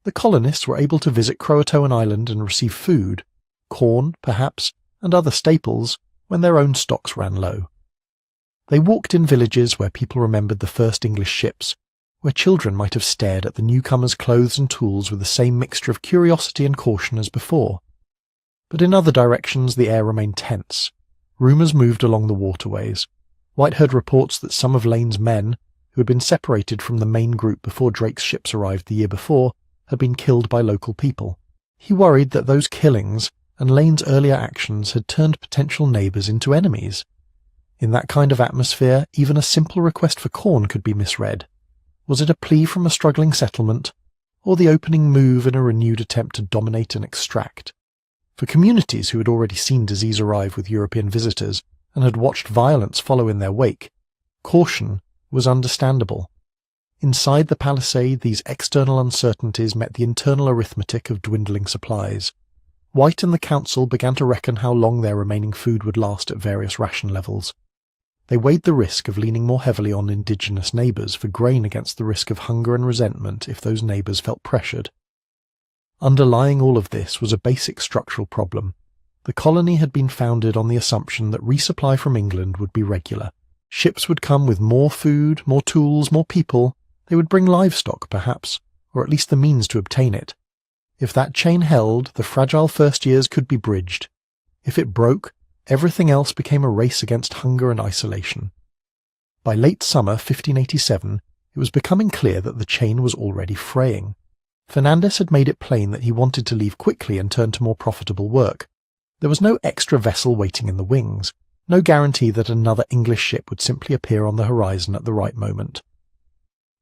The colonists were able to visit Croatoan Island and receive food, corn, perhaps, and other staples, when their own stocks ran low. They walked in villages where people remembered the first English ships, where children might have stared at the newcomers' clothes and tools with the same mixture of curiosity and caution as before. But in other directions the air remained tense. Rumours moved along the waterways. White heard reports that some of Lane's men, who had been separated from the main group before Drake's ships arrived the year before, had been killed by local people. He worried that those killings and Lane's earlier actions had turned potential neighbours into enemies. In that kind of atmosphere, even a simple request for corn could be misread. Was it a plea from a struggling settlement, or the opening move in a renewed attempt to dominate and extract? For communities who had already seen disease arrive with European visitors and had watched violence follow in their wake, caution was understandable. Inside the palisade, these external uncertainties met the internal arithmetic of dwindling supplies. White and the council began to reckon how long their remaining food would last at various ration levels. They weighed the risk of leaning more heavily on indigenous neighbours for grain against the risk of hunger and resentment if those neighbours felt pressured. Underlying all of this was a basic structural problem. The colony had been founded on the assumption that resupply from England would be regular. Ships would come with more food, more tools, more people. They would bring livestock, perhaps, or at least the means to obtain it. If that chain held, the fragile first years could be bridged. If it broke, everything else became a race against hunger and isolation. By late summer 1587, it was becoming clear that the chain was already fraying. Fernandez had made it plain that he wanted to leave quickly and turn to more profitable work. There was no extra vessel waiting in the wings, no guarantee that another English ship would simply appear on the horizon at the right moment.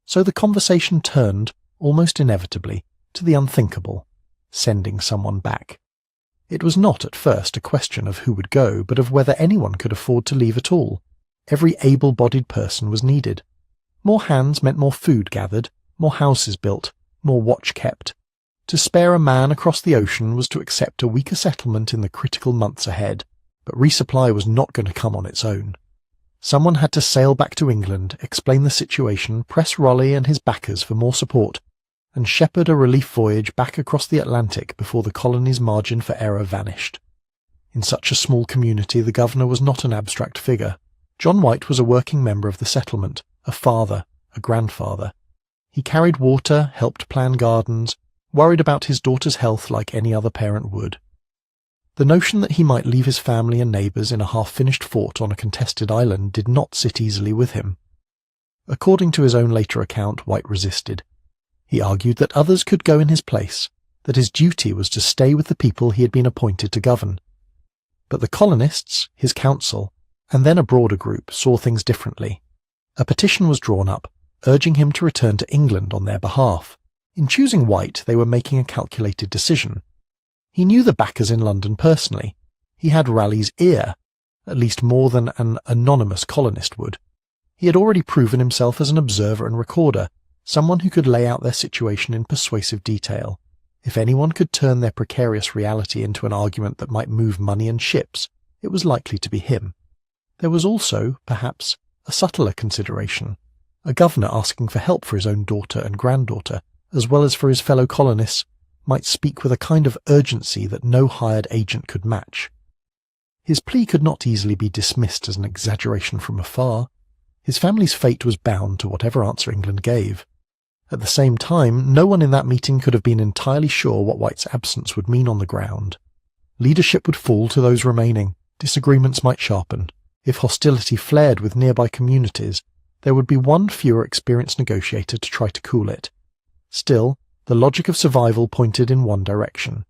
So the conversation turned, almost inevitably, to the unthinkable, sending someone back. It was not at first a question of who would go, but of whether anyone could afford to leave at all. Every able-bodied person was needed. More hands meant more food gathered, more houses built, more watch kept. To spare a man across the ocean was to accept a weaker settlement in the critical months ahead, but resupply was not going to come on its own. Someone had to sail back to England, explain the situation, press Raleigh and his backers for more support, and shepherd a relief voyage back across the Atlantic before the colony's margin for error vanished. In such a small community, the governor was not an abstract figure. John White was a working member of the settlement, a father, a grandfather. He carried water, helped plan gardens, worried about his daughter's health like any other parent would. The notion that he might leave his family and neighbours in a half-finished fort on a contested island did not sit easily with him. According to his own later account, White resisted. He argued that others could go in his place, that his duty was to stay with the people he had been appointed to govern. But the colonists, his council, and then a broader group saw things differently. A petition was drawn up, urging him to return to England on their behalf. In choosing White, they were making a calculated decision. He knew the backers in London personally. He had Raleigh's ear, at least more than an anonymous colonist would. He had already proven himself as an observer and recorder, someone who could lay out their situation in persuasive detail. If anyone could turn their precarious reality into an argument that might move money and ships, it was likely to be him. There was also, perhaps, a subtler consideration. A governor asking for help for his own daughter and granddaughter, as well as for his fellow colonists, might speak with a kind of urgency that no hired agent could match. His plea could not easily be dismissed as an exaggeration from afar. His family's fate was bound to whatever answer England gave. At the same time, no one in that meeting could have been entirely sure what White's absence would mean on the ground. Leadership would fall to those remaining, disagreements might sharpen. If hostility flared with nearby communities, there would be one fewer experienced negotiator to try to cool it. Still, the logic of survival pointed in one direction.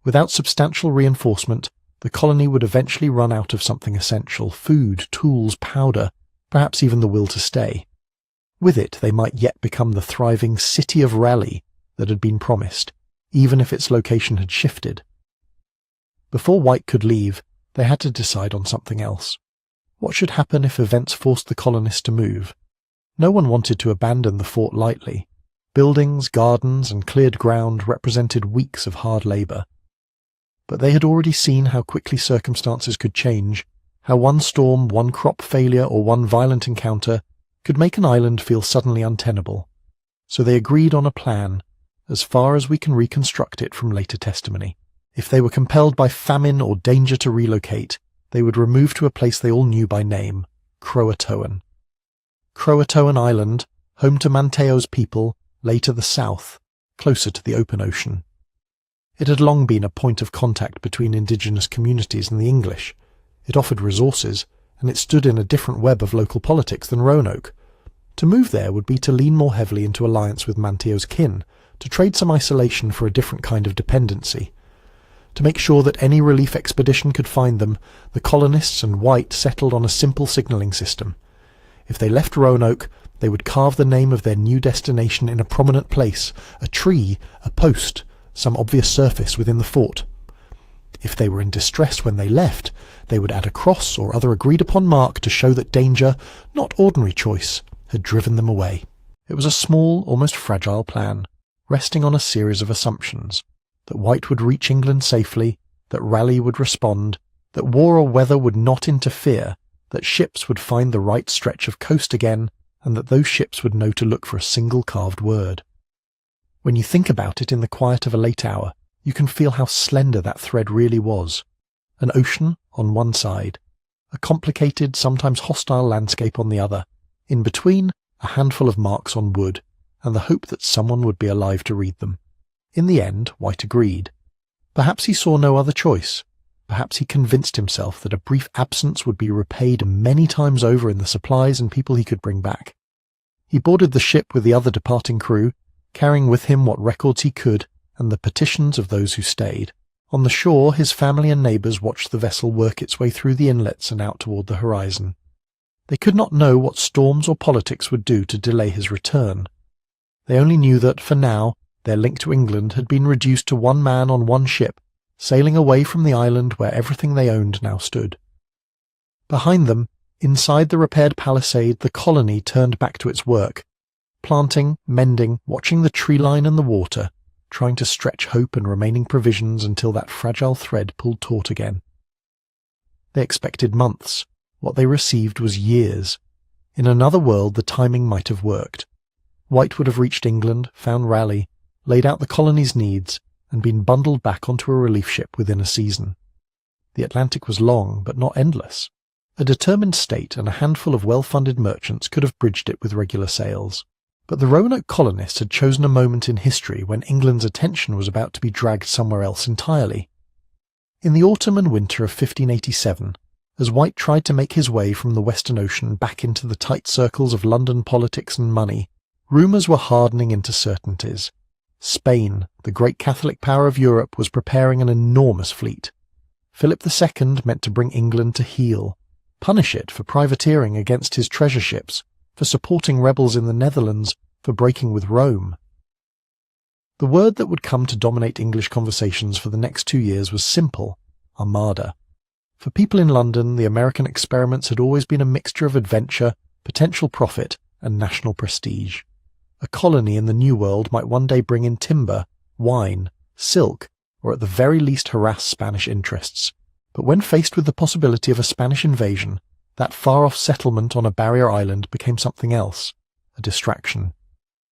Without substantial reinforcement, the colony would eventually run out of something essential: food, tools, powder, perhaps even the will to stay. With it, they might yet become the thriving city of Raleigh that had been promised, even if its location had shifted. Before White could leave, they had to decide on something else. What should happen if events forced the colonists to move? No one wanted to abandon the fort lightly. Buildings, gardens, and cleared ground represented weeks of hard labour. But they had already seen how quickly circumstances could change, how one storm, one crop failure, or one violent encounter could make an island feel suddenly untenable. So they agreed on a plan, as far as we can reconstruct it from later testimony. If they were compelled by famine or danger to relocate, they would remove to a place they all knew by name, Croatoan. Croatoan Island, home to Manteo's people, lay to the south, closer to the open ocean. It had long been a point of contact between indigenous communities and the English. It offered resources, and it stood in a different web of local politics than Roanoke. To move there would be to lean more heavily into alliance with Manteo's kin, to trade some isolation for a different kind of dependency. To make sure that any relief expedition could find them, the colonists and White settled on a simple signalling system. If they left Roanoke, they would carve the name of their new destination in a prominent place, a tree, a post, some obvious surface within the fort. If they were in distress when they left, they would add a cross or other agreed-upon mark to show that danger, not ordinary choice, had driven them away. It was a small, almost fragile plan, resting on a series of assumptions: that White would reach England safely, that Raleigh would respond, that war or weather would not interfere, that ships would find the right stretch of coast again, and that those ships would know to look for a single carved word. When you think about it in the quiet of a late hour, you can feel how slender that thread really was. An ocean on one side, a complicated, sometimes hostile landscape on the other, in between a handful of marks on wood, and the hope that someone would be alive to read them. In the end, White agreed. Perhaps he saw no other choice. Perhaps he convinced himself that a brief absence would be repaid many times over in the supplies and people he could bring back. He boarded the ship with the other departing crew, carrying with him what records he could and the petitions of those who stayed. On the shore, his family and neighbours watched the vessel work its way through the inlets and out toward the horizon. They could not know what storms or politics would do to delay his return. They only knew that, for now, their link to England had been reduced to one man on one ship, sailing away from the island where everything they owned now stood. Behind them, inside the repaired palisade, the colony turned back to its work, planting, mending, watching the tree line and the water, trying to stretch hope and remaining provisions until that fragile thread pulled taut again. They expected months. What they received was years. In another world, the timing might have worked. White would have reached England, found Raleigh, laid out the colony's needs, and been bundled back onto a relief ship within a season. The Atlantic was long, but not endless. A determined state and a handful of well-funded merchants could have bridged it with regular sails. But the Roanoke colonists had chosen a moment in history when England's attention was about to be dragged somewhere else entirely. In the autumn and winter of 1587, as White tried to make his way from the Western Ocean back into the tight circles of London politics and money, rumours were hardening into certainties. Spain, the great Catholic power of Europe, was preparing an enormous fleet. Philip II meant to bring England to heel, punish it for privateering against his treasure ships, for supporting rebels in the Netherlands, for breaking with Rome. The word that would come to dominate English conversations for the next 2 years was simple: Armada. For people in London, the American experiments had always been a mixture of adventure, potential profit, and national prestige. A colony in the New World might one day bring in timber, wine, silk, or at the very least harass Spanish interests. But when faced with the possibility of a Spanish invasion, that far-off settlement on a barrier island became something else, a distraction.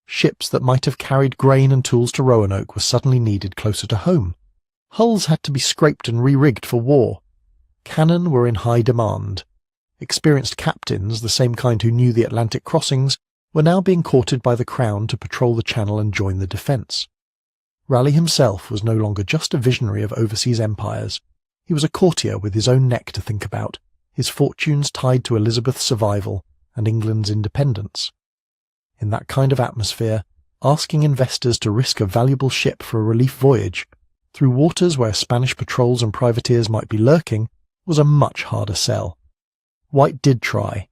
Ships that might have carried grain and tools to Roanoke were suddenly needed closer to home. Hulls had to be scraped and re-rigged for war. Cannon were in high demand. Experienced captains, the same kind who knew the Atlantic crossings, were now being courted by the Crown to patrol the Channel and join the defence. Raleigh himself was no longer just a visionary of overseas empires. He was a courtier with his own neck to think about, his fortunes tied to Elizabeth's survival and England's independence. In that kind of atmosphere, asking investors to risk a valuable ship for a relief voyage, through waters where Spanish patrols and privateers might be lurking, was a much harder sell. White did try.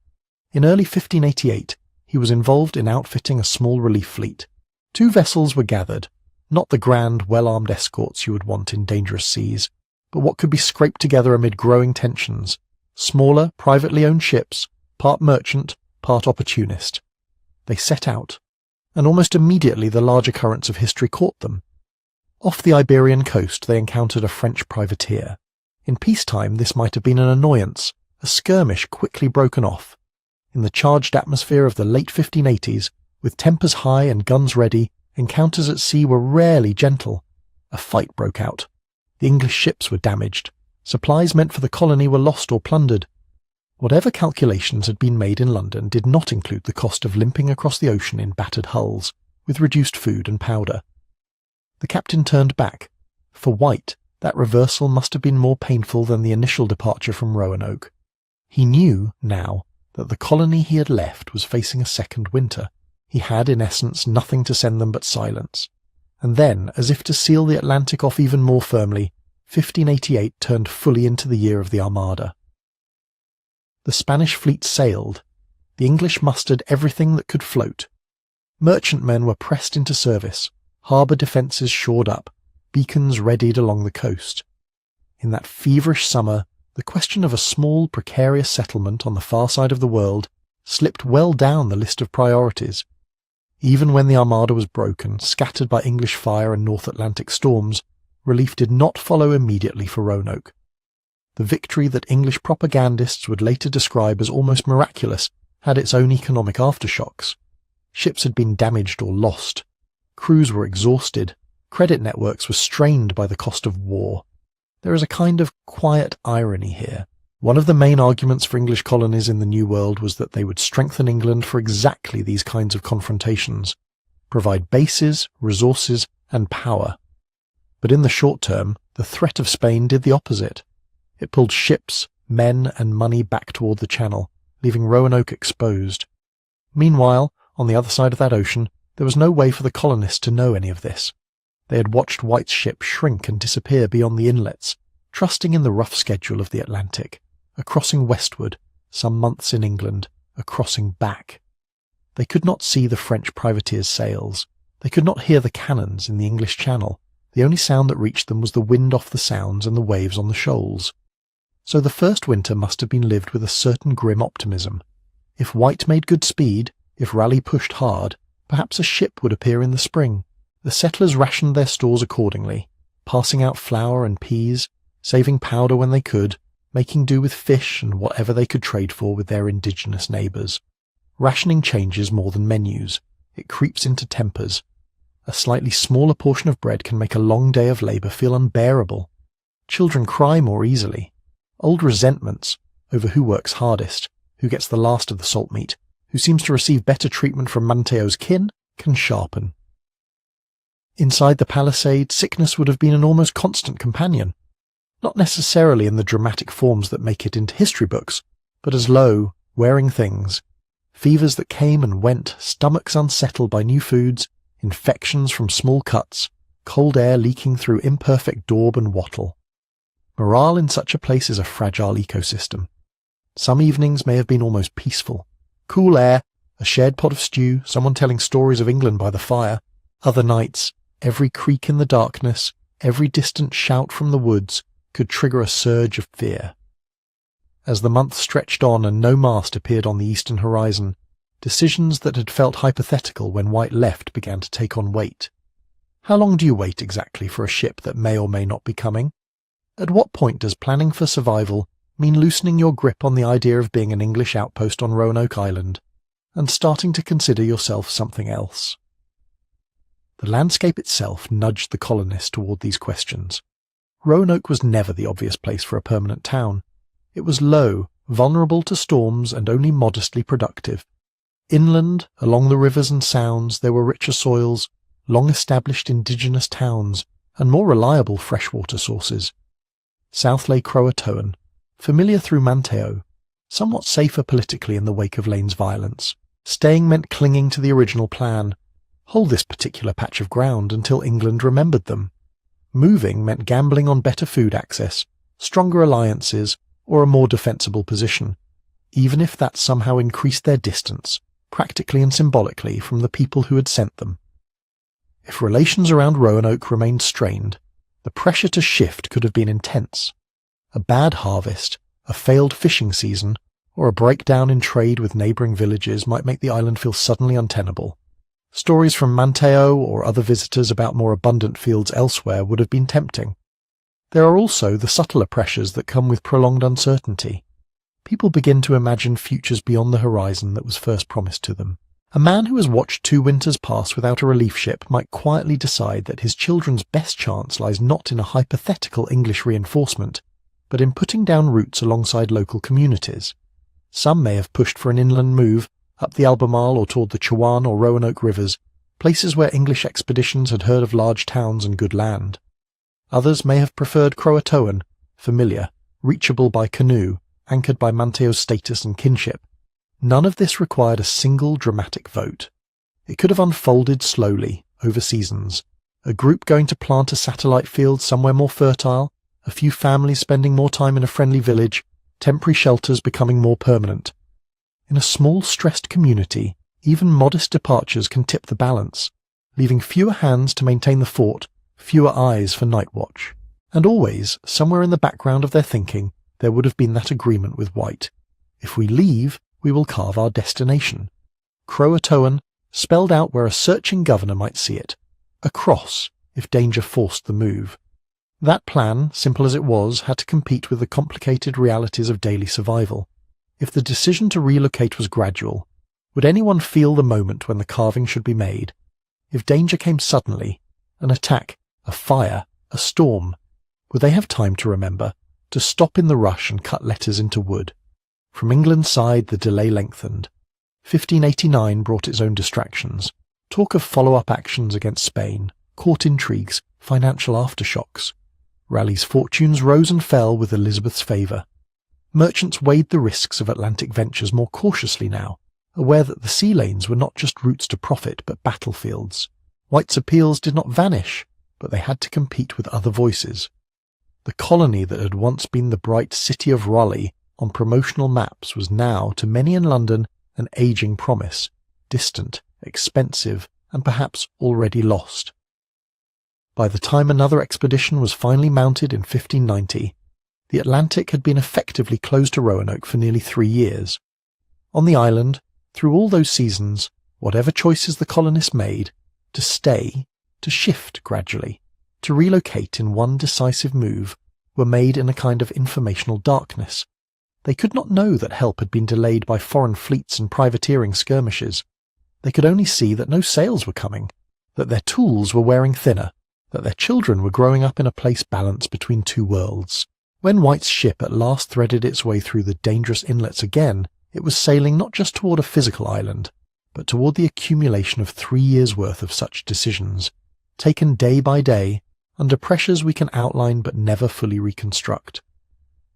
In early 1588, he was involved in outfitting a small relief fleet. 2 vessels were gathered, not the grand, well-armed escorts you would want in dangerous seas, but what could be scraped together amid growing tensions: smaller, privately owned ships, part merchant, part opportunist. They set out, and almost immediately the larger currents of history caught them. Off the Iberian coast they encountered a French privateer. In peacetime this might have been an annoyance, a skirmish quickly broken off. In the charged atmosphere of the late 1580s, with tempers high and guns ready, encounters at sea were rarely gentle. A fight broke out. The English ships were damaged. Supplies meant for the colony were lost or plundered. Whatever calculations had been made in London did not include the cost of limping across the ocean in battered hulls, with reduced food and powder. The captain turned back. For White, that reversal must have been more painful than the initial departure from Roanoke. He knew, now, that the colony he had left was facing a second winter. He had, in essence, nothing to send them but silence. And then, as if to seal the Atlantic off even more firmly, 1588 turned fully into the year of the Armada. The Spanish fleet sailed. The English mustered everything that could float. Merchantmen were pressed into service, harbour defences shored up, beacons readied along the coast. In that feverish summer, the question of a small, precarious settlement on the far side of the world slipped well down the list of priorities. Even when the Armada was broken, scattered by English fire and North Atlantic storms, relief did not follow immediately for Roanoke. The victory that English propagandists would later describe as almost miraculous had its own economic aftershocks. Ships had been damaged or lost. Crews were exhausted. Credit networks were strained by the cost of war. There is a kind of quiet irony here. One of the main arguments for English colonies in the New World was that they would strengthen England for exactly these kinds of confrontations, provide bases, resources, and power. But in the short term, the threat of Spain did the opposite. It pulled ships, men, and money back toward the Channel, leaving Roanoke exposed. Meanwhile, on the other side of that ocean, there was no way for the colonists to know any of this. They had watched White's ship shrink and disappear beyond the inlets, trusting in the rough schedule of the Atlantic, a crossing westward, some months in England, a crossing back. They could not see the French privateer's sails. They could not hear the cannons in the English Channel. The only sound that reached them was the wind off the sounds and the waves on the shoals. So the first winter must have been lived with a certain grim optimism. If White made good speed, if Raleigh pushed hard, perhaps a ship would appear in the spring. The settlers rationed their stores accordingly, passing out flour and peas, saving powder when they could, making do with fish and whatever they could trade for with their indigenous neighbours. Rationing changes more than menus. It creeps into tempers. A slightly smaller portion of bread can make a long day of labour feel unbearable. Children cry more easily. Old resentments over who works hardest, who gets the last of the salt meat, who seems to receive better treatment from Manteo's kin, can sharpen. Inside the palisade, sickness would have been an almost constant companion. Not necessarily in the dramatic forms that make it into history books, but as low, wearing things. Fevers that came and went, stomachs unsettled by new foods, infections from small cuts, cold air leaking through imperfect daub and wattle. Morale in such a place is a fragile ecosystem. Some evenings may have been almost peaceful. Cool air, a shared pot of stew, someone telling stories of England by the fire. Other nights, every creak in the darkness, every distant shout from the woods could trigger a surge of fear. As the month stretched on and no mast appeared on the eastern horizon, decisions that had felt hypothetical when White left began to take on weight. How long do you wait exactly for a ship that may or may not be coming? At what point does planning for survival mean loosening your grip on the idea of being an English outpost on Roanoke Island and starting to consider yourself something else? The landscape itself nudged the colonists toward these questions. Roanoke was never the obvious place for a permanent town. It was low, vulnerable to storms, and only modestly productive. Inland, along the rivers and sounds, there were richer soils, long-established indigenous towns, and more reliable freshwater sources. South lay Croatoan, familiar through Manteo, somewhat safer politically in the wake of Lane's violence. Staying meant clinging to the original plan. Hold this particular patch of ground until England remembered them. Moving meant gambling on better food access, stronger alliances, or a more defensible position, even if that somehow increased their distance, practically and symbolically, from the people who had sent them. If relations around Roanoke remained strained, the pressure to shift could have been intense. A bad harvest, a failed fishing season, or a breakdown in trade with neighbouring villages might make the island feel suddenly untenable. Stories from Manteo or other visitors about more abundant fields elsewhere would have been tempting. There are also the subtler pressures that come with prolonged uncertainty. People begin to imagine futures beyond the horizon that was first promised to them. A man who has watched 2 winters pass without a relief ship might quietly decide that his children's best chance lies not in a hypothetical English reinforcement, but in putting down roots alongside local communities. Some may have pushed for an inland move, up the Albemarle or toward the Chewan or Roanoke rivers, places where English expeditions had heard of large towns and good land. Others may have preferred Croatoan, familiar, reachable by canoe, anchored by Manteo's status and kinship. None of this required a single dramatic vote. It could have unfolded slowly, over seasons, a group going to plant a satellite field somewhere more fertile, a few families spending more time in a friendly village, temporary shelters becoming more permanent. In a small, stressed community, even modest departures can tip the balance, leaving fewer hands to maintain the fort, fewer eyes for night watch. And always, somewhere in the background of their thinking, there would have been that agreement with White. If we leave, we will carve our destination. Croatoan, spelled out where a searching governor might see it. A cross, if danger forced the move. That plan, simple as it was, had to compete with the complicated realities of daily survival. If the decision to relocate was gradual, would anyone feel the moment when the carving should be made? If danger came suddenly, an attack, a fire, a storm, would they have time to remember, to stop in the rush and cut letters into wood? From England's side the delay lengthened. 1589 brought its own distractions. Talk of follow-up actions against Spain, court intrigues, financial aftershocks. Raleigh's fortunes rose and fell with Elizabeth's favour. Merchants weighed the risks of Atlantic ventures more cautiously now, aware that the sea lanes were not just routes to profit but battlefields. White's appeals did not vanish, but they had to compete with other voices. The colony that had once been the bright city of Raleigh on promotional maps was now, to many in London, an ageing promise, distant, expensive, and perhaps already lost. By the time another expedition was finally mounted in 1590, the Atlantic had been effectively closed to Roanoke for nearly 3 years. On the island, through all those seasons, whatever choices the colonists made, to stay, to shift gradually, to relocate in one decisive move, were made in a kind of informational darkness. They could not know that help had been delayed by foreign fleets and privateering skirmishes. They could only see that no sails were coming, that their tools were wearing thinner, that their children were growing up in a place balanced between 2 worlds. When White's ship at last threaded its way through the dangerous inlets again, it was sailing not just toward a physical island, but toward the accumulation of 3 years' worth of such decisions, taken day by day, under pressures we can outline but never fully reconstruct.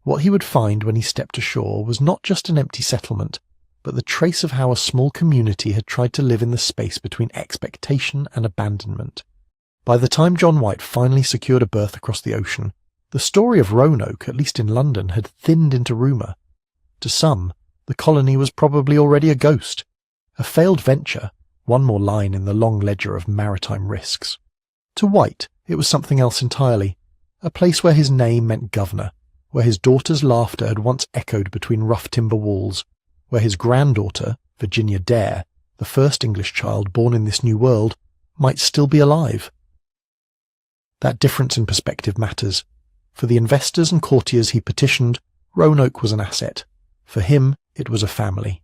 What he would find when he stepped ashore was not just an empty settlement, but the trace of how a small community had tried to live in the space between expectation and abandonment. By the time John White finally secured a berth across the ocean, the story of Roanoke, at least in London, had thinned into rumour. To some, the colony was probably already a ghost, a failed venture, one more line in the long ledger of maritime risks. To White, it was something else entirely, a place where his name meant governor, where his daughter's laughter had once echoed between rough timber walls, where his granddaughter, Virginia Dare, the first English child born in this new world, might still be alive. That difference in perspective matters. For the investors and courtiers he petitioned, Roanoke was an asset. For him, it was a family.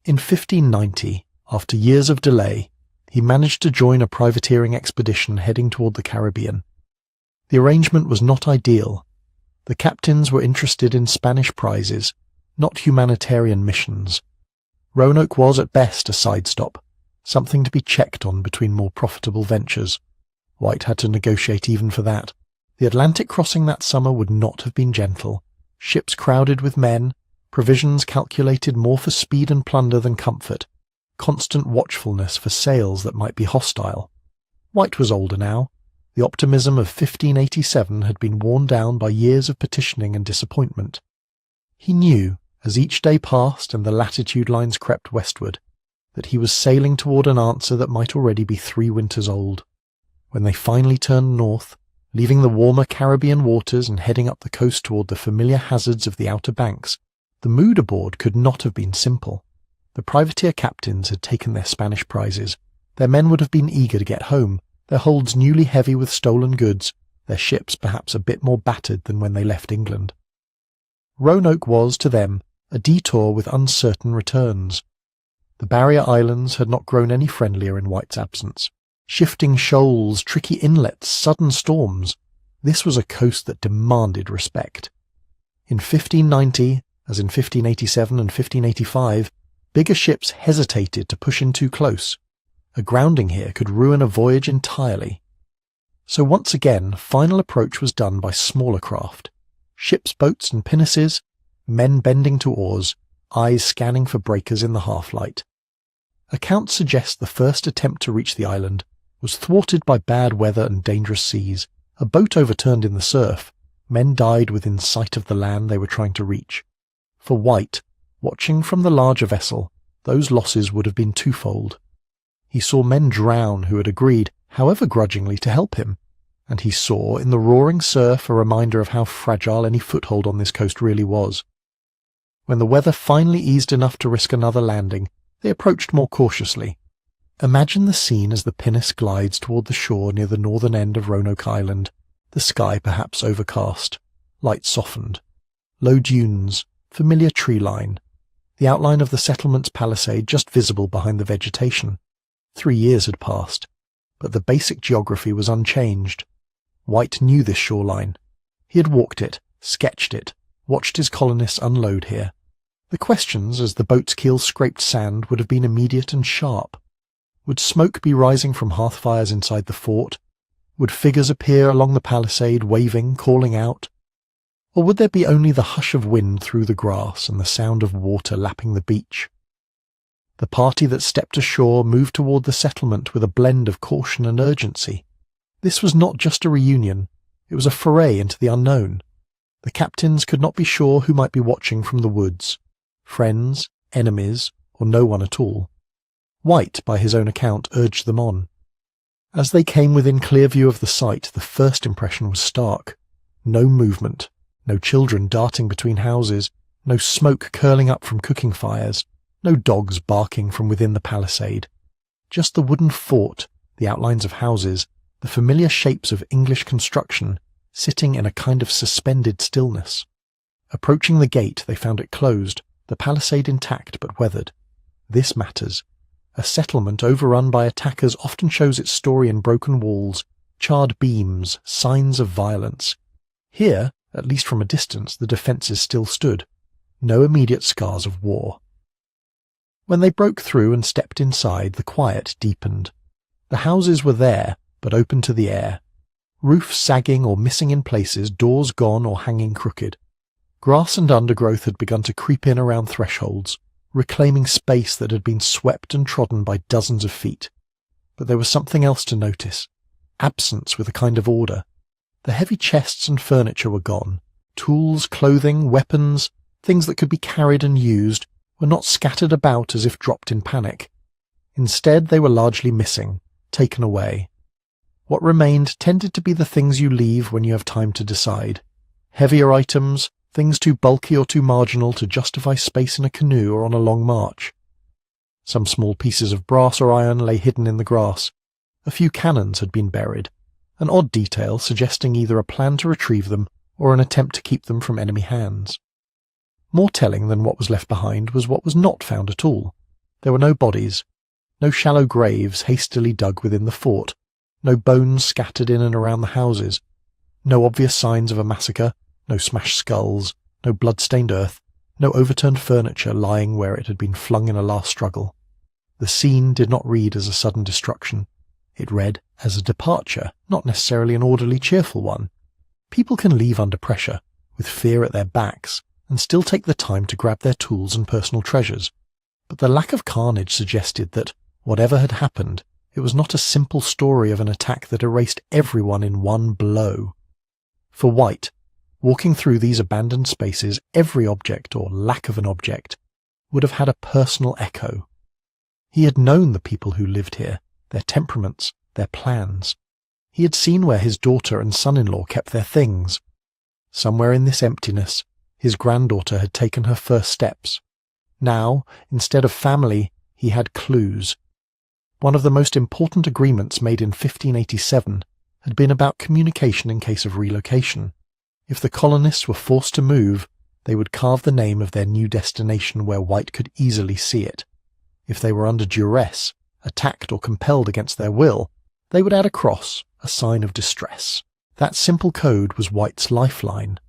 In 1590, after years of delay, he managed to join a privateering expedition heading toward the Caribbean. The arrangement was not ideal. The captains were interested in Spanish prizes, not humanitarian missions. Roanoke was at best a sidestop, something to be checked on between more profitable ventures. White had to negotiate even for that. The Atlantic crossing that summer would not have been gentle. Ships crowded with men, provisions calculated more for speed and plunder than comfort, constant watchfulness for sails that might be hostile. White was older now. The optimism of 1587 had been worn down by years of petitioning and disappointment. He knew, as each day passed and the latitude lines crept westward, that he was sailing toward an answer that might already be 3 winters old. When they finally turned north, leaving the warmer Caribbean waters and heading up the coast toward the familiar hazards of the Outer Banks, The mood aboard could not have been simple. The privateer captains had taken their Spanish prizes. Their men would have been eager to get home, their holds newly heavy with stolen goods, their ships perhaps a bit more battered than when they left England. Roanoke was, to them, a detour with uncertain returns. The Barrier Islands had not grown any friendlier in White's absence. Shifting shoals, tricky inlets, sudden storms. This was a coast that demanded respect. In 1590, as in 1587 and 1585, bigger ships hesitated to push in too close. A grounding here could ruin a voyage entirely. So once again, final approach was done by smaller craft. Ships' boats and pinnaces, men bending to oars, eyes scanning for breakers in the half-light. Accounts suggest the first attempt to reach the island was thwarted by bad weather and dangerous seas. A boat overturned in the surf. Men died within sight of the land they were trying to reach. For White, watching from the larger vessel, those losses would have been twofold. He saw men drown who had agreed, however grudgingly, to help him, and he saw in the roaring surf a reminder of how fragile any foothold on this coast really was. When the weather finally eased enough to risk another landing, they approached more cautiously. Imagine the scene as the pinnace glides toward the shore near the northern end of Roanoke Island, the sky perhaps overcast, light softened, low dunes, familiar tree line, the outline of the settlement's palisade just visible behind the vegetation. 3 years had passed, but the basic geography was unchanged. White knew this shoreline. He had walked it, sketched it, watched his colonists unload here. The questions as the boat's keel scraped sand would have been immediate and sharp. Would smoke be rising from hearth fires inside the fort? Would figures appear along the palisade, waving, calling out? Or would there be only the hush of wind through the grass and the sound of water lapping the beach? The party that stepped ashore moved toward the settlement with a blend of caution and urgency. This was not just a reunion, it was a foray into the unknown. The captains could not be sure who might be watching from the woods. Friends, enemies, or no one at all. White, by his own account, urged them on. As they came within clear view of the site, the first impression was stark. No movement, no children darting between houses, no smoke curling up from cooking fires, no dogs barking from within the palisade. Just the wooden fort, the outlines of houses, the familiar shapes of English construction, sitting in a kind of suspended stillness. Approaching the gate, they found it closed, the palisade intact but weathered. This matters. A settlement overrun by attackers often shows its story in broken walls, charred beams, signs of violence. Here, at least from a distance, the defences still stood. No immediate scars of war. When they broke through and stepped inside, the quiet deepened. The houses were there, but open to the air. Roofs sagging or missing in places, doors gone or hanging crooked. Grass and undergrowth had begun to creep in around thresholds, reclaiming space that had been swept and trodden by dozens of feet. But there was something else to notice. Absence with a kind of order. The heavy chests and furniture were gone. Tools, clothing, weapons, things that could be carried and used, were not scattered about as if dropped in panic. Instead, they were largely missing, taken away. What remained tended to be the things you leave when you have time to decide. Heavier items, things too bulky or too marginal to justify space in a canoe or on a long march. Some small pieces of brass or iron lay hidden in the grass. A few cannons had been buried, an odd detail suggesting either a plan to retrieve them or an attempt to keep them from enemy hands. More telling than what was left behind was what was not found at all. There were no bodies, no shallow graves hastily dug within the fort, no bones scattered in and around the houses, no obvious signs of a massacre, no smashed skulls, no blood-stained earth, no overturned furniture lying where it had been flung in a last struggle. The scene did not read as a sudden destruction. It read as a departure, not necessarily an orderly, cheerful one. People can leave under pressure, with fear at their backs, and still take the time to grab their tools and personal treasures. But the lack of carnage suggested that, whatever had happened, it was not a simple story of an attack that erased everyone in one blow. For White, walking through these abandoned spaces, every object, or lack of an object, would have had a personal echo. He had known the people who lived here, their temperaments, their plans. He had seen where his daughter and son-in-law kept their things. Somewhere in this emptiness, His granddaughter had taken her first steps. Now, instead of family, he had clues. One of the most important agreements made in 1587 had been about communication in case of relocation. If the colonists were forced to move, they would carve the name of their new destination where White could easily see it. If they were under duress, attacked or compelled against their will, they would add a cross, a sign of distress. That simple code was White's lifeline.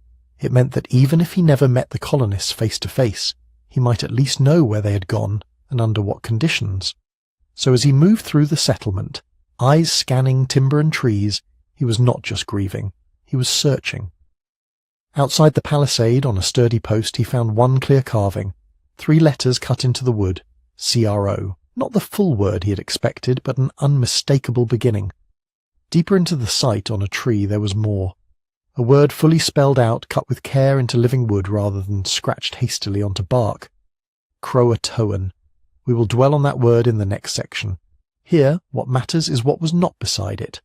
It meant that even if he never met the colonists face to face, he might at least know where they had gone and under what conditions. So as he moved through the settlement, eyes scanning timber and trees, he was not just grieving, he was searching. Outside the palisade, on a sturdy post, he found one clear carving, 3 letters cut into the wood, CRO. Not the full word he had expected, but an unmistakable beginning. Deeper into the site on a tree there was more. A word fully spelled out, cut with care into living wood rather than scratched hastily onto bark. Croatoan. We will dwell on that word in the next section. Here, what matters is what was not beside it.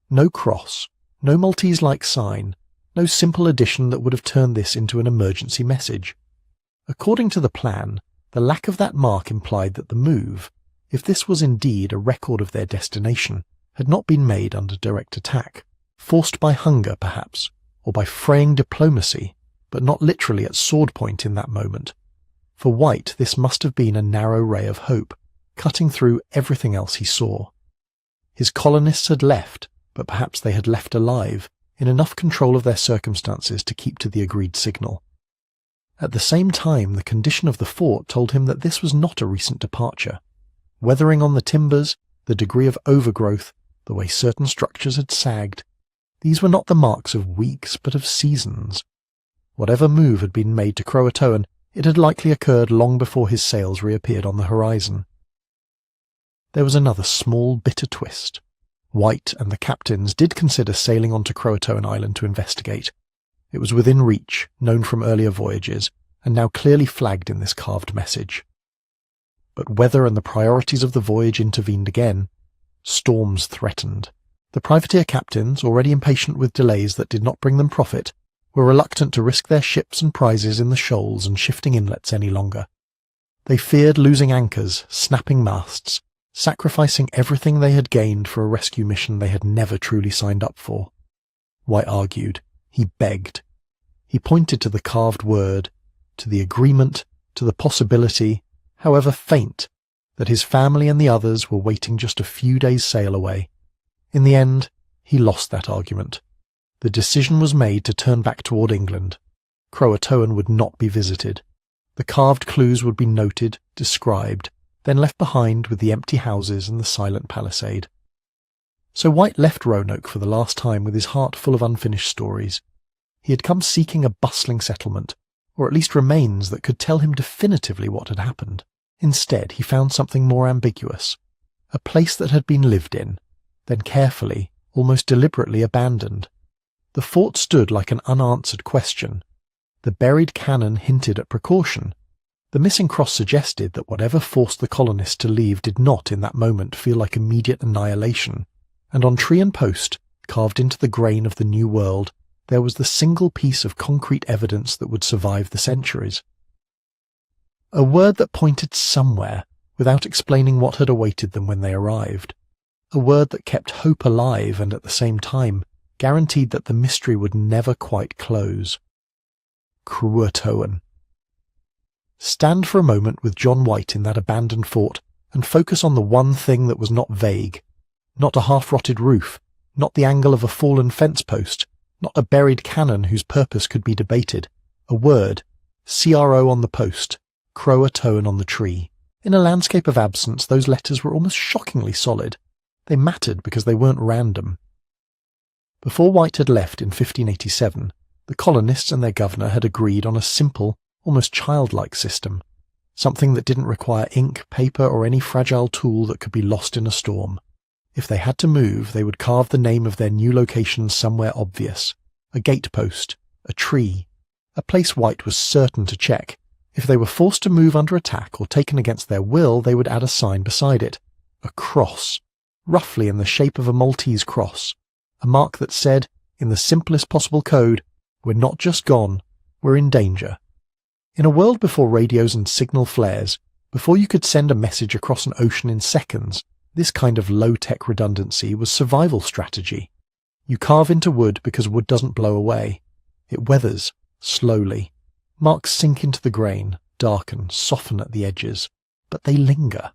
No cross, no Maltese-like sign, no simple addition that would have turned this into an emergency message. According to the plan, the lack of that mark implied that the move, if this was indeed a record of their destination, had not been made under direct attack, forced by hunger perhaps, or by fraying diplomacy, but not literally at sword point in that moment. For White this must have been a narrow ray of hope, cutting through everything else he saw. His colonists had left, but perhaps they had left alive, in enough control of their circumstances to keep to the agreed signal. At the same time, the condition of the fort told him that this was not a recent departure. Weathering on the timbers, the degree of overgrowth, the way certain structures had sagged, these were not the marks of weeks but of seasons. Whatever move had been made to Croatoan, it had likely occurred long before his sails reappeared on the horizon. There was another small, bitter twist. White and the captains did consider sailing on to Croatoan Island to investigate. It was within reach, known from earlier voyages, and now clearly flagged in this carved message. But weather and the priorities of the voyage intervened again. Storms threatened. The privateer captains, already impatient with delays that did not bring them profit, were reluctant to risk their ships and prizes in the shoals and shifting inlets any longer. They feared losing anchors, snapping masts, sacrificing everything they had gained for a rescue mission they had never truly signed up for. White argued. He begged. He pointed to the carved word, to the agreement, to the possibility, however faint, that his family and the others were waiting just a few days' sail away. In the end, he lost that argument. The decision was made to turn back toward England. Croatoan would not be visited. The carved clues would be noted, described, then left behind with the empty houses and the silent palisade. So White left Roanoke for the last time with his heart full of unfinished stories. He had come seeking a bustling settlement, or at least remains that could tell him definitively what had happened. Instead, he found something more ambiguous, a place that had been lived in, then carefully, almost deliberately abandoned. The fort stood like an unanswered question. The buried cannon hinted at precaution. The missing cross suggested that whatever forced the colonists to leave did not in that moment feel like immediate annihilation. And on tree and post, carved into the grain of the new world, there was the single piece of concrete evidence that would survive the centuries. A word that pointed somewhere, without explaining what had awaited them when they arrived. A word that kept hope alive and at the same time guaranteed that the mystery would never quite close. Croatoan. Stand for a moment with John White in that abandoned fort and focus on the one thing that was not vague. Not a half-rotted roof, not the angle of a fallen fence post, not a buried cannon whose purpose could be debated. A word, CRO on the post, Croatoan on the tree. In a landscape of absence, those letters were almost shockingly solid. They mattered because they weren't random. Before White had left in 1587, the colonists and their governor had agreed on a simple, almost childlike system, something that didn't require ink, paper, or any fragile tool that could be lost in a storm. If they had to move, they would carve the name of their new location somewhere obvious. A gatepost, a tree, a place White was certain to check. If they were forced to move under attack or taken against their will, they would add a sign beside it. A cross, roughly in the shape of a Maltese cross. A mark that said, in the simplest possible code, "We're not just gone, we're were in danger. In a world before radios and signal flares, before you could send a message across an ocean in seconds, this kind of low-tech redundancy was survival strategy. You carve into wood because wood doesn't blow away. It weathers, slowly. Marks sink into the grain, darken, soften at the edges, but they linger.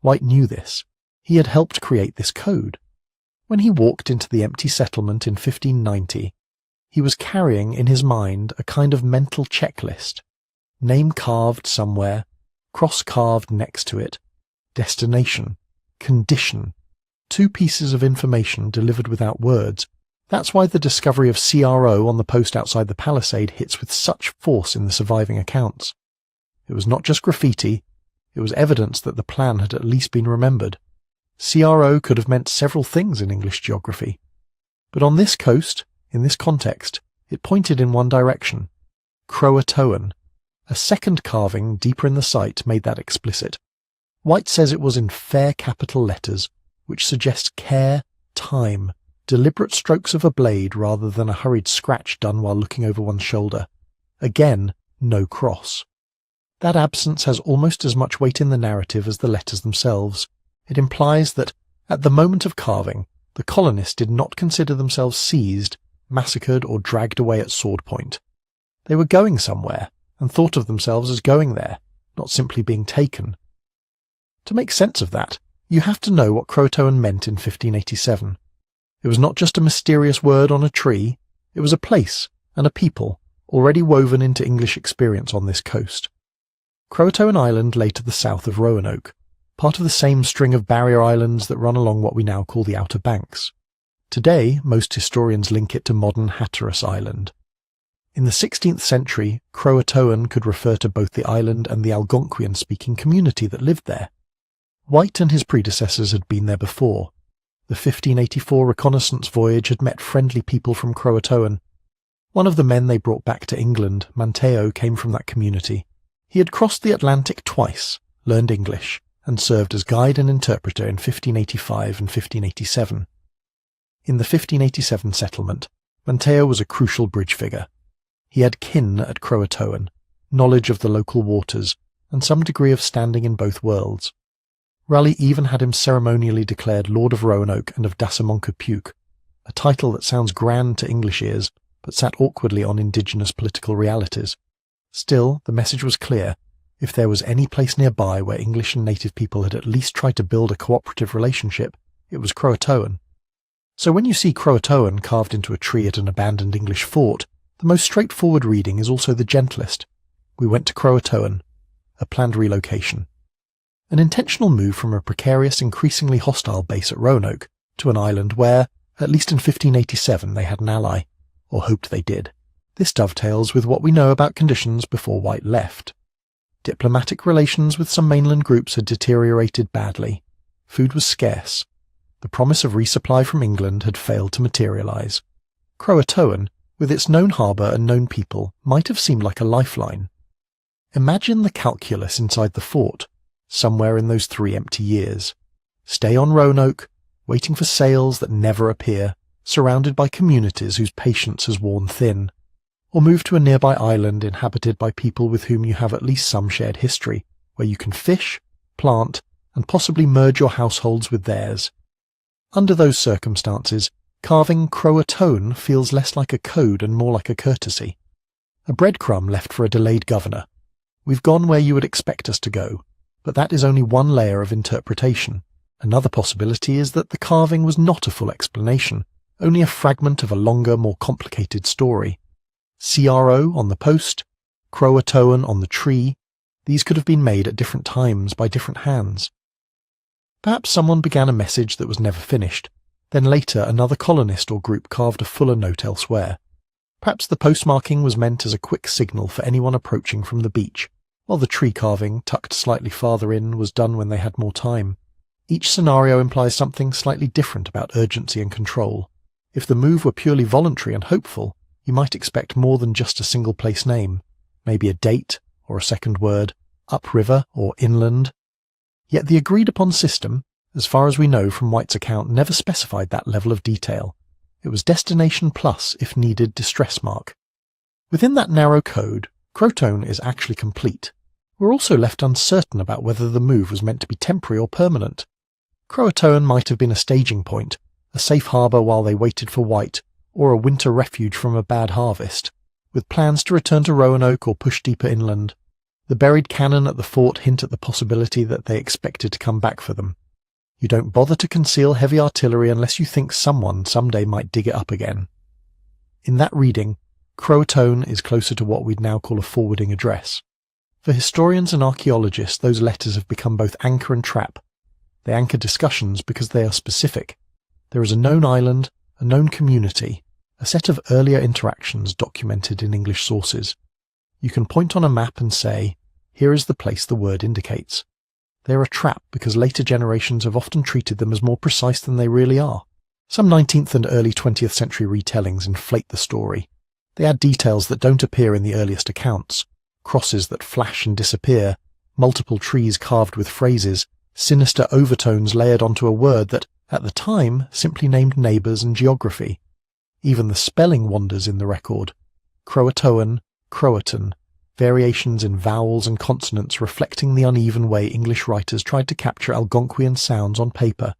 White knew this. He had helped create this code. When he walked into the empty settlement in 1590, he was carrying in his mind a kind of mental checklist. Name carved somewhere, cross carved next to it, destination, condition, 2 pieces of information delivered without words. That's why the discovery of CRO on the post outside the palisade hits with such force in the surviving accounts. It was not just graffiti, it was evidence that the plan had at least been remembered. CRO could have meant several things in English geography. But on this coast, in this context, it pointed in one direction. Croatoan. A second carving deeper in the site made that explicit. White says it was in fair capital letters, which suggest care, time, deliberate strokes of a blade rather than a hurried scratch done while looking over one's shoulder. Again, no cross. That absence has almost as much weight in the narrative as the letters themselves. It implies that, at the moment of carving, the colonists did not consider themselves seized, massacred, or dragged away at sword point. They were going somewhere, and thought of themselves as going there, not simply being taken. To make sense of that, you have to know what Croatoan meant in 1587. It was not just a mysterious word on a tree, it was a place and a people already woven into English experience on this coast. Croatoan Island lay to the south of Roanoke, part of the same string of barrier islands that run along what we now call the Outer Banks. Today, most historians link it to modern Hatteras Island. In the 16th century, Croatoan could refer to both the island and the Algonquian-speaking community that lived there. White and his predecessors had been there before. The 1584 reconnaissance voyage had met friendly people from Croatoan. One of the men they brought back to England, Manteo, came from that community. He had crossed the Atlantic twice, learned English, and served as guide and interpreter in 1585 and 1587. In the 1587 settlement, Manteo was a crucial bridge figure. He had kin at Croatoan, knowledge of the local waters, and some degree of standing in both worlds. Raleigh even had him ceremonially declared Lord of Roanoke and of Dassamonka Puke, a title that sounds grand to English ears, but sat awkwardly on indigenous political realities. Still, the message was clear. If there was any place nearby where English and native people had at least tried to build a cooperative relationship, it was Croatoan. So when you see Croatoan carved into a tree at an abandoned English fort, the most straightforward reading is also the gentlest. We went to Croatoan, a planned relocation. An intentional move from a precarious, increasingly hostile base at Roanoke to an island where, at least in 1587, they had an ally, or hoped they did. This dovetails with what we know about conditions before White left. Diplomatic relations with some mainland groups had deteriorated badly. Food was scarce. The promise of resupply from England had failed to materialize. Croatoan, with its known harbour and known people, might have seemed like a lifeline. Imagine the calculus inside the fort, somewhere in those 3 empty years. Stay on Roanoke, waiting for sails that never appear, surrounded by communities whose patience has worn thin. Or move to a nearby island inhabited by people with whom you have at least some shared history, where you can fish, plant, and possibly merge your households with theirs. Under those circumstances, carving Croatoan feels less like a code and more like a courtesy. A breadcrumb left for a delayed governor. We've gone where you would expect us to go, but that is only one layer of interpretation. Another possibility is that the carving was not a full explanation, only a fragment of a longer, more complicated story. CRO on the post, Croatoan on the tree, these could have been made at different times by different hands. Perhaps someone began a message that was never finished. Then later another colonist or group carved a fuller note elsewhere. Perhaps the postmarking was meant as a quick signal for anyone approaching from the beach, while the tree carving, tucked slightly farther in, was done when they had more time. Each scenario implies something slightly different about urgency and control. If the move were purely voluntary and hopeful, you might expect more than just a single place name, maybe a date or a second word, upriver or inland. Yet the agreed-upon system, as far as we know from White's account, never specified that level of detail. It was destination plus, if needed, distress mark. Within that narrow code, Croatoan is actually complete. We're also left uncertain about whether the move was meant to be temporary or permanent. Croatoan might have been a staging point, a safe harbour while they waited for white, or a winter refuge from a bad harvest, with plans to return to Roanoke or push deeper inland. The buried cannon at the fort hint at the possibility that they expected to come back for them. You don't bother to conceal heavy artillery unless you think someone someday might dig it up again. In that reading, Croatoan is closer to what we'd now call a forwarding address. For historians and archaeologists, those letters have become both anchor and trap. They anchor discussions because they are specific. There is a known island, a known community, a set of earlier interactions documented in English sources. You can point on a map and say, here is the place the word indicates. They are a trap because later generations have often treated them as more precise than they really are. Some 19th and early 20th century retellings inflate the story. They add details that don't appear in the earliest accounts. Crosses that flash and disappear, multiple trees carved with phrases, sinister overtones layered onto a word that, at the time, simply named neighbours and geography. Even the spelling wanders in the record. Croatoan, Croatan, variations in vowels and consonants reflecting the uneven way English writers tried to capture Algonquian sounds on paper.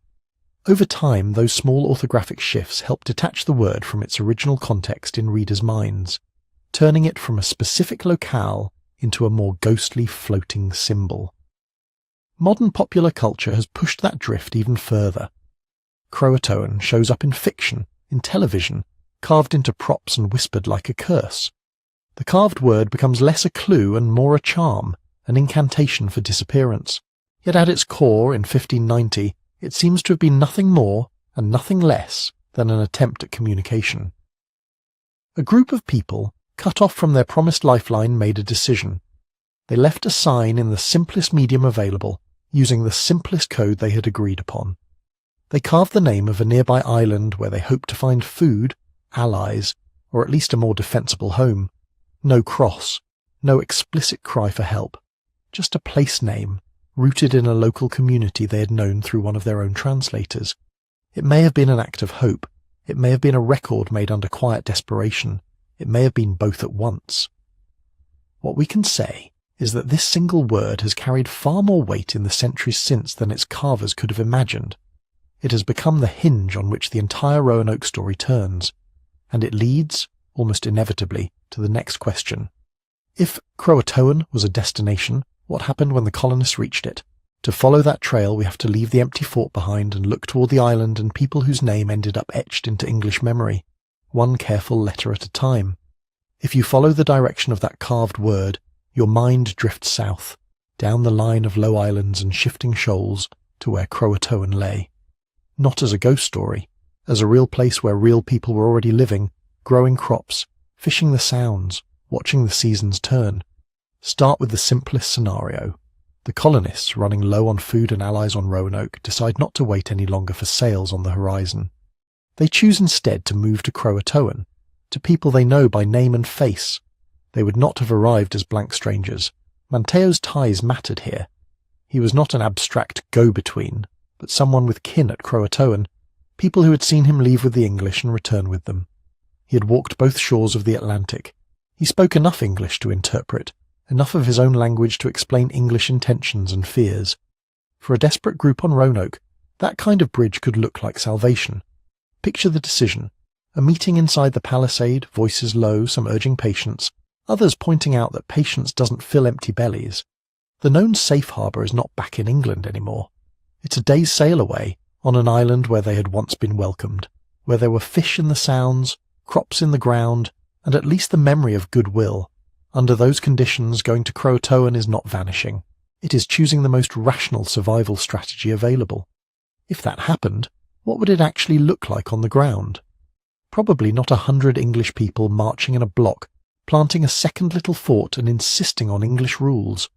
Over time, those small orthographic shifts help detach the word from its original context in readers' minds, turning it from a specific locale into a more ghostly floating symbol. Modern popular culture has pushed that drift even further. Croatoan shows up in fiction, in television, carved into props and whispered like a curse. The carved word becomes less a clue and more a charm, an incantation for disappearance. Yet at its core, in 1590, it seems to have been nothing more and nothing less than an attempt at communication. A group of people, cut off from their promised lifeline, made a decision. They left a sign in the simplest medium available, using the simplest code they had agreed upon. They carved the name of a nearby island where they hoped to find food, allies, or at least a more defensible home. No cross, no explicit cry for help, just a place name, rooted in a local community they had known through one of their own translators. It may have been an act of hope, it may have been a record made under quiet desperation, it may have been both at once. What we can say is that this single word has carried far more weight in the centuries since than its carvers could have imagined. It has become the hinge on which the entire Roanoke story turns, and it leads, almost inevitably, to the next question. If Croatoan was a destination, what happened when the colonists reached it? To follow that trail, we have to leave the empty fort behind and look toward the island and people whose name ended up etched into English memory, one careful letter at a time. If you follow the direction of that carved word, your mind drifts south, down the line of low islands and shifting shoals to where Croatoan lay. Not as a ghost story, as a real place where real people were already living, growing crops, fishing the sounds, watching the seasons turn. Start with the simplest scenario. The colonists, running low on food and allies on Roanoke, decide not to wait any longer for sails on the horizon. They choose instead to move to Croatoan, to people they know by name and face. They would not have arrived as blank strangers. Manteo's ties mattered here. He was not an abstract go-between, but someone with kin at Croatoan, people who had seen him leave with the English and return with them. He had walked both shores of the Atlantic. He spoke enough English to interpret, enough of his own language to explain English intentions and fears. For a desperate group on Roanoke, that kind of bridge could look like salvation. Picture the decision. A meeting inside the palisade, voices low, some urging patience, others pointing out that patience doesn't fill empty bellies. The known safe harbour is not back in England anymore. It's a day's sail away, on an island where they had once been welcomed, where there were fish in the sounds, crops in the ground, and at least the memory of goodwill. Under those conditions, going to Croatoan is not vanishing. It is choosing the most rational survival strategy available. If that happened, what would it actually look like on the ground? Probably not 100 English people marching in a block, planting a second little fort and insisting on English rules.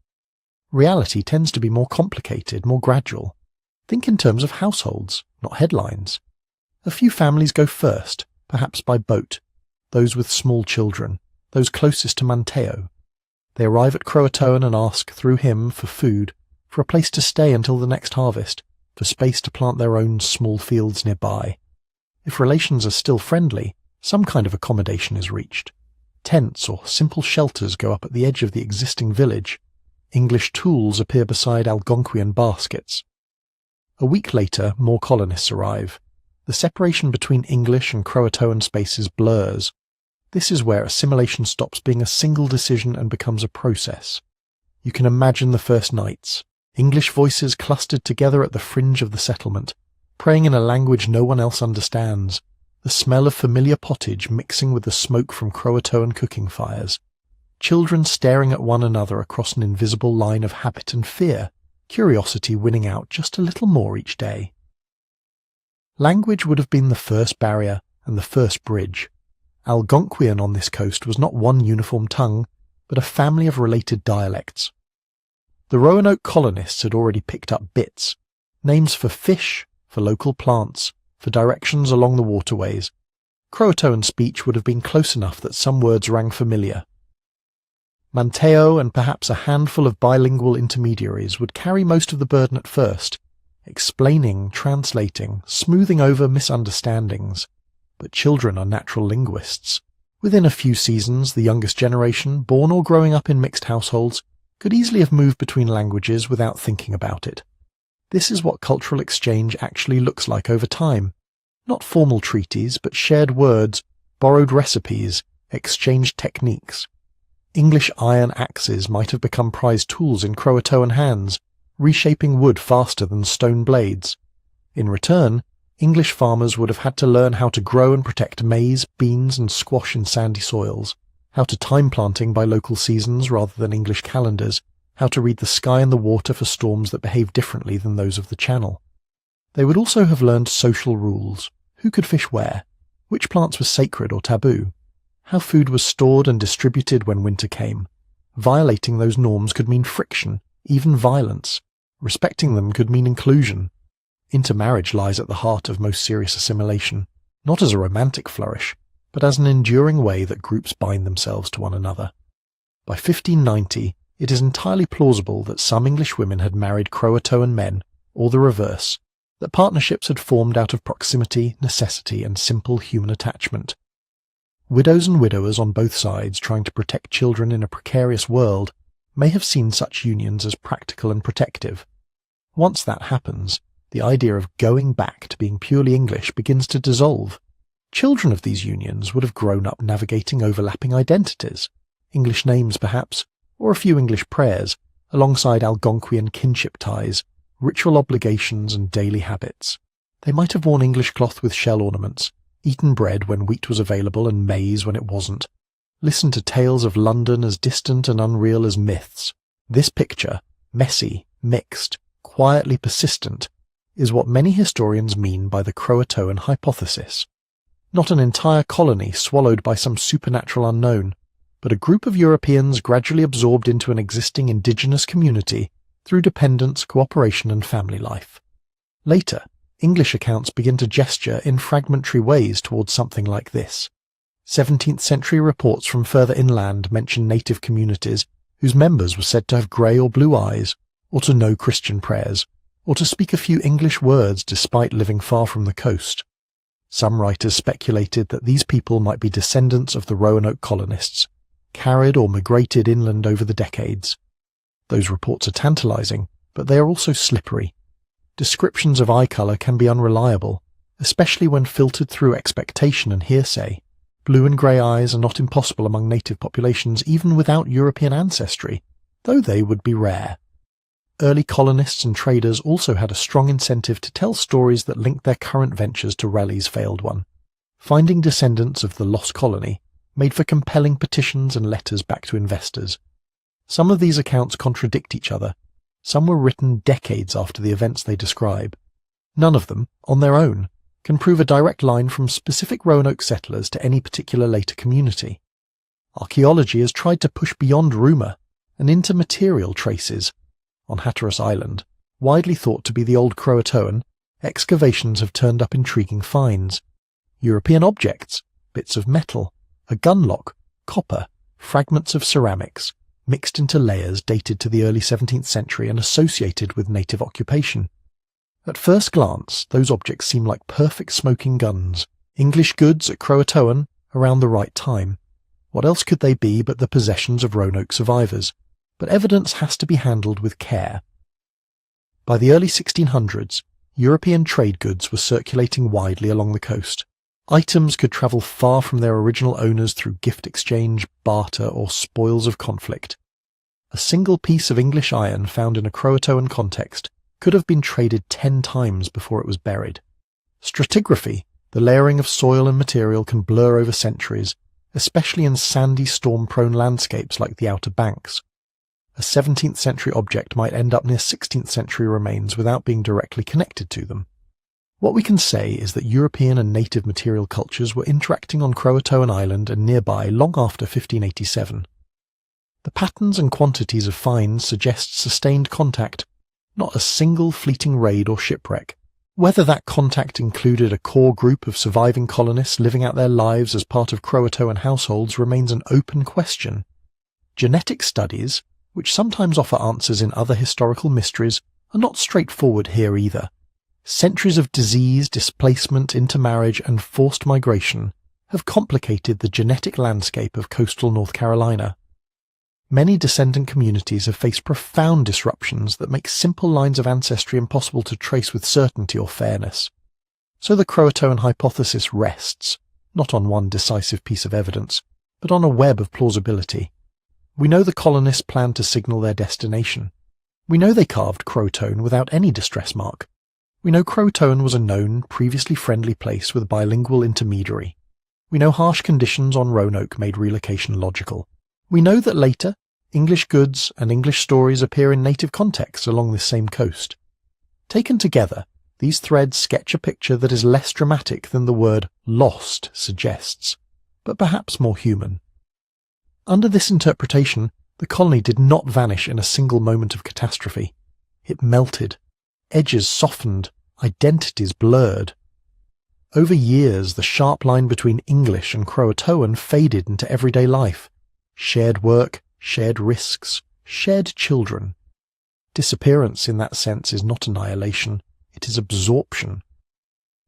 Reality tends to be more complicated, more gradual. Think in terms of households, not headlines. A few families go first, perhaps by boat, those with small children, those closest to Manteo. They arrive at Croatoan and ask, through him, for food, for a place to stay until the next harvest, for space to plant their own small fields nearby. If relations are still friendly, some kind of accommodation is reached. Tents or simple shelters go up at the edge of the existing village. English tools appear beside Algonquian baskets. A week later, more colonists arrive. The separation between English and Croatoan spaces blurs. This is where assimilation stops being a single decision and becomes a process. You can imagine the first nights. English voices clustered together at the fringe of the settlement, praying in a language no one else understands, the smell of familiar pottage mixing with the smoke from Croatoan cooking fires. Children staring at one another across an invisible line of habit and fear, curiosity winning out just a little more each day. Language would have been the first barrier and the first bridge. Algonquian on this coast was not one uniform tongue, but a family of related dialects. The Roanoke colonists had already picked up bits, names for fish, for local plants, for directions along the waterways. Croatoan speech would have been close enough that some words rang familiar. Manteo and perhaps a handful of bilingual intermediaries would carry most of the burden at first, explaining, translating, smoothing over misunderstandings. But children are natural linguists. Within a few seasons, the youngest generation, born or growing up in mixed households, could easily have moved between languages without thinking about it. This is what cultural exchange actually looks like over time. Not formal treaties, but shared words, borrowed recipes, exchanged techniques. English iron axes might have become prized tools in Croatoan hands, reshaping wood faster than stone blades. In return, English farmers would have had to learn how to grow and protect maize, beans, and squash in sandy soils, how to time planting by local seasons rather than English calendars, how to read the sky and the water for storms that behave differently than those of the Channel. They would also have learned social rules. Who could fish where? Which plants were sacred or taboo? How food was stored and distributed when winter came. Violating those norms could mean friction, even violence. Respecting them could mean inclusion. Intermarriage lies at the heart of most serious assimilation, not as a romantic flourish, but as an enduring way that groups bind themselves to one another. By 1590, it is entirely plausible that some English women had married Croatoan men, or the reverse, that partnerships had formed out of proximity, necessity, and simple human attachment. Widows and widowers on both sides trying to protect children in a precarious world may have seen such unions as practical and protective. Once that happens, the idea of going back to being purely English begins to dissolve. Children of these unions would have grown up navigating overlapping identities, English names perhaps, or a few English prayers, alongside Algonquian kinship ties, ritual obligations and daily habits. They might have worn English cloth with shell ornaments, eaten bread when wheat was available and maize when it wasn't, listened to tales of London as distant and unreal as myths. This picture, messy, mixed, quietly persistent, is what many historians mean by the Croatoan hypothesis. Not an entire colony swallowed by some supernatural unknown, but a group of Europeans gradually absorbed into an existing indigenous community through dependence, cooperation and family life. Later, English accounts begin to gesture in fragmentary ways towards something like this. 17th century reports from further inland mention native communities whose members were said to have grey or blue eyes, or to know Christian prayers, or to speak a few English words despite living far from the coast. Some writers speculated that these people might be descendants of the Roanoke colonists, carried or migrated inland over the decades. Those reports are tantalizing, but they are also slippery. Descriptions of eye colour can be unreliable, especially when filtered through expectation and hearsay. Blue and grey eyes are not impossible among native populations even without European ancestry, though they would be rare. Early colonists and traders also had a strong incentive to tell stories that linked their current ventures to Raleigh's failed one. Finding descendants of the lost colony made for compelling petitions and letters back to investors. Some of these accounts contradict each other. Some were written decades after the events they describe. None of them, on their own, can prove a direct line from specific Roanoke settlers to any particular later community. Archaeology has tried to push beyond rumour and into material traces. On Hatteras Island, widely thought to be the old Croatoan, excavations have turned up intriguing finds. European objects, bits of metal, a gun lock, copper, fragments of ceramics, mixed into layers dated to the early 17th century and associated with native occupation. At first glance, those objects seem like perfect smoking guns, English goods at Croatoan around the right time. What else could they be but the possessions of Roanoke survivors? But evidence has to be handled with care. By the early 1600s, European trade goods were circulating widely along the coast. Items could travel far from their original owners through gift exchange, barter, or spoils of conflict. A single piece of English iron found in a Croatoan context could have been traded 10 times before it was buried. Stratigraphy, the layering of soil and material, can blur over centuries, especially in sandy, storm-prone landscapes like the Outer Banks. A 17th century object might end up near 16th century remains without being directly connected to them. What we can say is that European and native material cultures were interacting on Croatoan Island and nearby long after 1587. The patterns and quantities of finds suggest sustained contact, not a single fleeting raid or shipwreck. Whether that contact included a core group of surviving colonists living out their lives as part of Croatoan households remains an open question. Genetic studies, which sometimes offer answers in other historical mysteries, are not straightforward here either. Centuries of disease, displacement, intermarriage, and forced migration have complicated the genetic landscape of coastal North Carolina. Many descendant communities have faced profound disruptions that make simple lines of ancestry impossible to trace with certainty or fairness. So the Croatoan hypothesis rests, not on one decisive piece of evidence, but on a web of plausibility. We know the colonists planned to signal their destination. We know they carved Croatoan without any distress mark. We know Croatoan was a known, previously friendly place with a bilingual intermediary. We know harsh conditions on Roanoke made relocation logical. We know that later, English goods and English stories appear in native contexts along this same coast. Taken together, these threads sketch a picture that is less dramatic than the word lost suggests, but perhaps more human. Under this interpretation, the colony did not vanish in a single moment of catastrophe. It melted. Edges softened. Identities blurred. Over years, the sharp line between English and Croatoan faded into everyday life. Shared work, shared risks, shared children. Disappearance in that sense is not annihilation, it is absorption.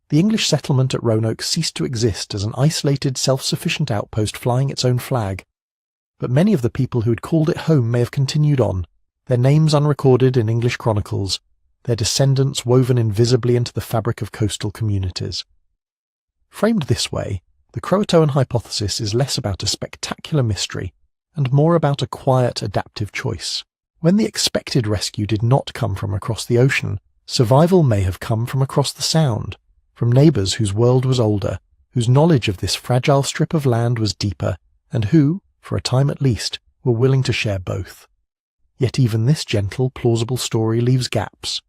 The English settlement at Roanoke ceased to exist as an isolated, self-sufficient outpost flying its own flag. But many of the people who had called it home may have continued on, their names unrecorded in English chronicles, their descendants woven invisibly into the fabric of coastal communities. Framed this way, the Croatoan hypothesis is less about a spectacular mystery and more about a quiet, adaptive choice. When the expected rescue did not come from across the ocean, survival may have come from across the Sound, from neighbours whose world was older, whose knowledge of this fragile strip of land was deeper, and who, for a time at least, were willing to share both. Yet even this gentle, plausible story leaves gaps.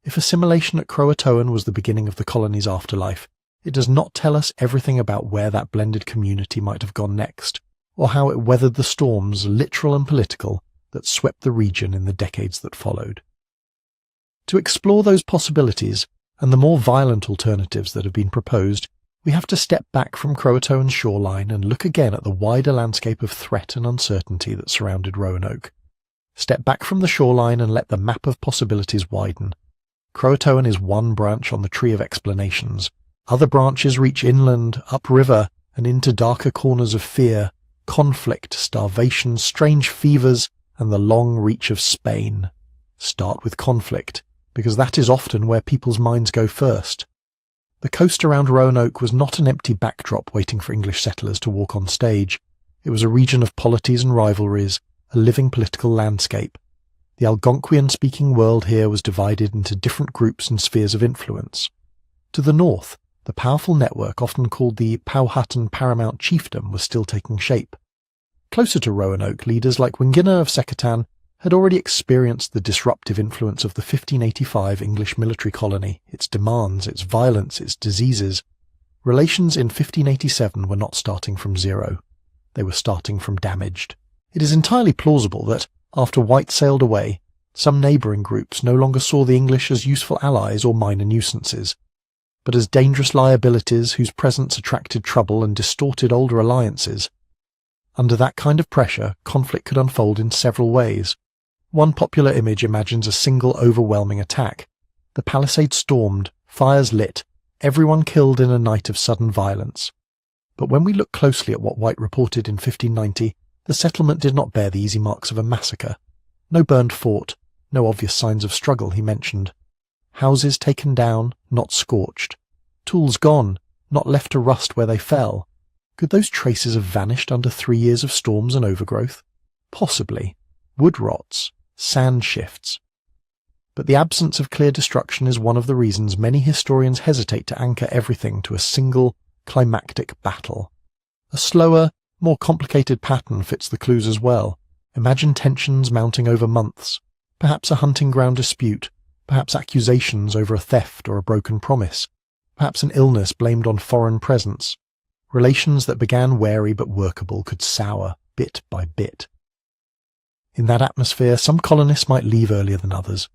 If assimilation at Croatoan was the beginning of the colony's afterlife, it does not tell us everything about where that blended community might have gone next, or how it weathered the storms, literal and political, that swept the region in the decades that followed. To explore those possibilities, and the more violent alternatives that have been proposed, we have to step back from Croatoan's shoreline and look again at the wider landscape of threat and uncertainty that surrounded Roanoke. Step back from the shoreline and let the map of possibilities widen. Croatoan is one branch on the tree of explanations. Other branches reach inland, upriver, and into darker corners of fear, conflict, starvation, strange fevers, and the long reach of Spain. Start with conflict, because that is often where people's minds go first. The coast around Roanoke was not an empty backdrop waiting for English settlers to walk on stage. It was a region of polities and rivalries, a living political landscape. The Algonquian-speaking world here was divided into different groups and spheres of influence. To the north, the powerful network often called the Powhatan Paramount Chiefdom was still taking shape. Closer to Roanoke, leaders like Wingina of Secretan had already experienced the disruptive influence of the 1585 English military colony, its demands, its violence, its diseases. Relations in 1587 were not starting from zero. They were starting from damaged. It is entirely plausible that, after White sailed away, some neighbouring groups no longer saw the English as useful allies or minor nuisances, but as dangerous liabilities whose presence attracted trouble and distorted older alliances. Under that kind of pressure, conflict could unfold in several ways. One popular image imagines a single overwhelming attack. The palisade stormed, fires lit, everyone killed in a night of sudden violence. But when we look closely at what White reported in 1590, the settlement did not bear the easy marks of a massacre. No burned fort, no obvious signs of struggle, he mentioned. Houses taken down, not scorched. Tools gone, not left to rust where they fell. Could those traces have vanished under 3 years of storms and overgrowth? Possibly. Wood rots, sand shifts. But the absence of clear destruction is one of the reasons many historians hesitate to anchor everything to a single, climactic battle. A slower, more complicated pattern fits the clues as well. Imagine tensions mounting over months, perhaps a hunting ground dispute, perhaps accusations over a theft or a broken promise, perhaps an illness blamed on foreign presence. Relations that began wary but workable could sour bit by bit. In that atmosphere, some colonists might leave earlier than others.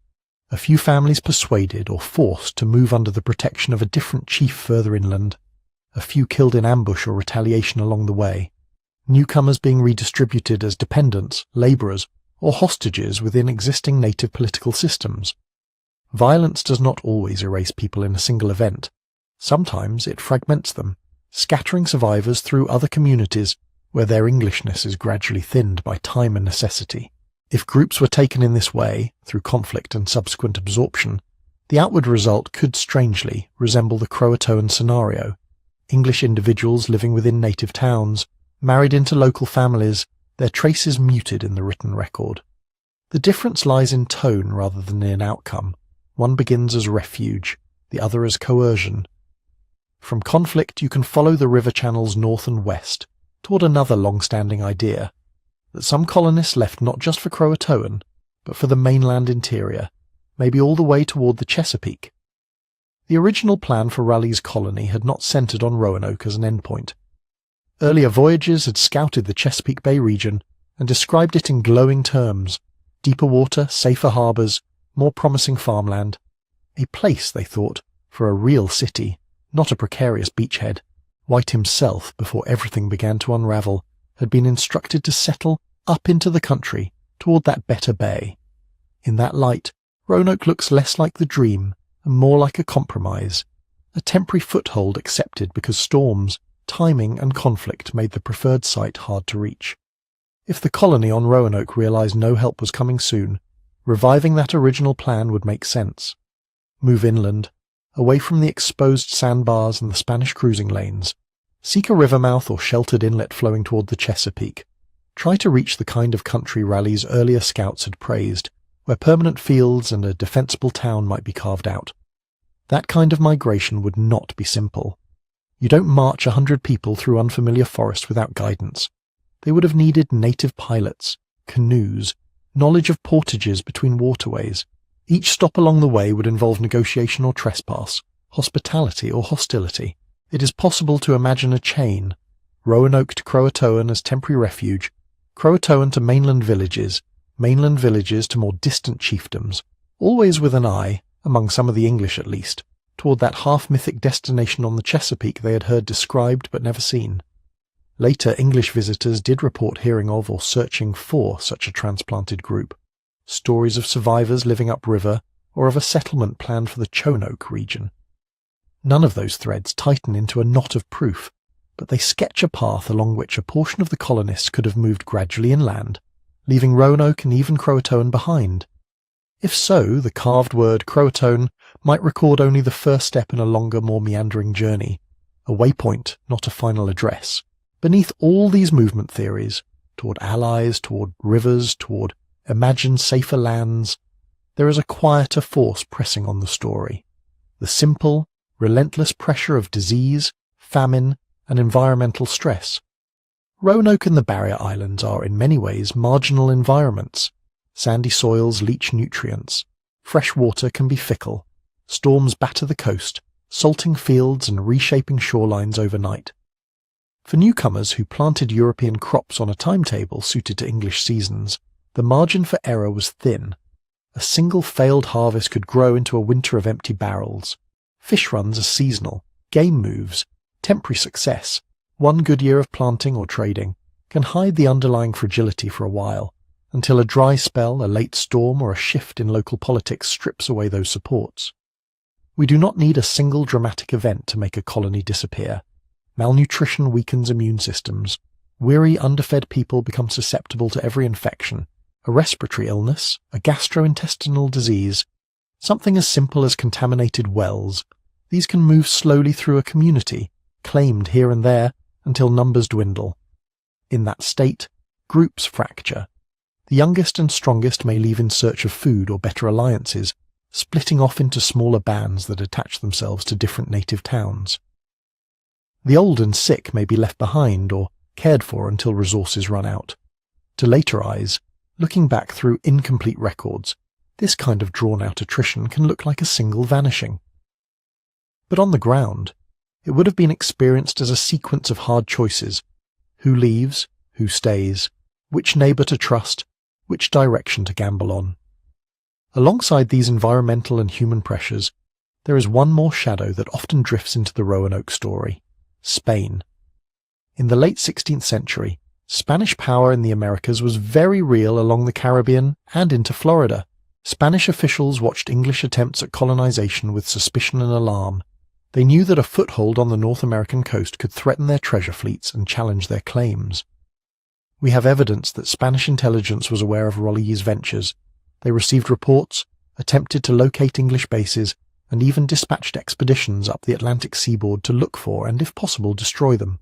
A few families persuaded or forced to move under the protection of a different chief further inland. A few killed in ambush or retaliation along the way. Newcomers being redistributed as dependents, labourers, or hostages within existing native political systems. Violence does not always erase people in a single event. Sometimes it fragments them, scattering survivors through other communities where their Englishness is gradually thinned by time and necessity. If groups were taken in this way, through conflict and subsequent absorption, the outward result could strangely resemble the Croatoan scenario. English individuals living within native towns, married into local families, their traces muted in the written record. The difference lies in tone rather than in outcome. One begins as refuge, the other as coercion. From conflict you can follow the river channels north and west, toward another long-standing idea, that some colonists left not just for Croatoan, but for the mainland interior, maybe all the way toward the Chesapeake. The original plan for Raleigh's colony had not centred on Roanoke as an endpoint. Earlier voyages had scouted the Chesapeake Bay region and described it in glowing terms: deeper water, safer harbours, more promising farmland. A place, they thought, for a real city, not a precarious beachhead. White himself, before everything began to unravel, had been instructed to settle up into the country toward that better bay. In that light, Roanoke looks less like the dream and more like a compromise, a temporary foothold accepted because storms, timing and conflict made the preferred site hard to reach. If the colony on Roanoke realized no help was coming soon, reviving that original plan would make sense. Move inland, away from the exposed sandbars and the Spanish cruising lanes. Seek a river mouth or sheltered inlet flowing toward the Chesapeake. Try to reach the kind of country Raleigh's earlier scouts had praised, where permanent fields and a defensible town might be carved out. That kind of migration would not be simple. You don't march 100 people through unfamiliar forest without guidance. They would have needed native pilots, canoes, knowledge of portages between waterways. Each stop along the way would involve negotiation or trespass, hospitality or hostility. It is possible to imagine a chain, Roanoke to Croatoan as temporary refuge, Croatoan to mainland villages to more distant chiefdoms, always with an eye, among some of the English at least, toward that half-mythic destination on the Chesapeake they had heard described but never seen. Later English visitors did report hearing of or searching for such a transplanted group, stories of survivors living upriver or of a settlement planned for the Chonoke region. None of those threads tighten into a knot of proof, but they sketch a path along which a portion of the colonists could have moved gradually inland, leaving Roanoke and even Croatoan behind. If so, the carved word Croatoan might record only the first step in a longer, more meandering journey, a waypoint, not a final address. Beneath all these movement theories, toward allies, toward rivers, toward imagined safer lands, there is a quieter force pressing on the story. The simple, relentless pressure of disease, famine, and environmental stress. Roanoke and the Barrier Islands are in many ways marginal environments. Sandy soils leach nutrients. Fresh water can be fickle. Storms batter the coast, salting fields and reshaping shorelines overnight. For newcomers who planted European crops on a timetable suited to English seasons, the margin for error was thin. A single failed harvest could grow into a winter of empty barrels. Fish runs are seasonal. Game moves, temporary success, one good year of planting or trading, can hide the underlying fragility for a while, until a dry spell, a late storm, or a shift in local politics strips away those supports. We do not need a single dramatic event to make a colony disappear. Malnutrition weakens immune systems. Weary, underfed people become susceptible to every infection. A respiratory illness, a gastrointestinal disease, something as simple as contaminated wells. These can move slowly through a community, claimed here and there, until numbers dwindle. In that state, groups fracture. The youngest and strongest may leave in search of food or better alliances, splitting off into smaller bands that attach themselves to different native towns. The old and sick may be left behind or cared for until resources run out. To later eyes, looking back through incomplete records, this kind of drawn-out attrition can look like a single vanishing. But on the ground, it would have been experienced as a sequence of hard choices: who leaves, who stays, which neighbour to trust, which direction to gamble on. Alongside these environmental and human pressures, there is one more shadow that often drifts into the Roanoke story: Spain. In the late 16th century, Spanish power in the Americas was very real along the Caribbean and into Florida. Spanish officials watched English attempts at colonization with suspicion and alarm. They knew that a foothold on the North American coast could threaten their treasure fleets and challenge their claims. We have evidence that Spanish intelligence was aware of Raleigh's ventures. They received reports, attempted to locate English bases, and even dispatched expeditions up the Atlantic seaboard to look for and, if possible, destroy them.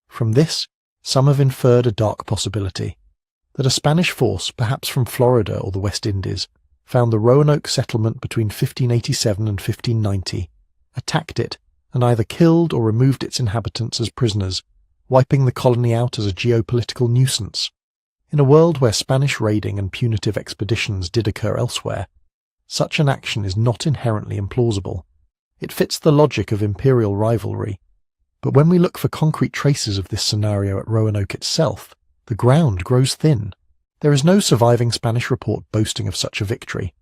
From this, some have inferred a dark possibility, that a Spanish force, perhaps from Florida or the West Indies, found the Roanoke settlement between 1587 and 1590, attacked it, and either killed or removed its inhabitants as prisoners, wiping the colony out as a geopolitical nuisance. In a world where Spanish raiding and punitive expeditions did occur elsewhere, such an action is not inherently implausible. It fits the logic of imperial rivalry. But when we look for concrete traces of this scenario at Roanoke itself, the ground grows thin. There is no surviving Spanish report boasting of such a victory.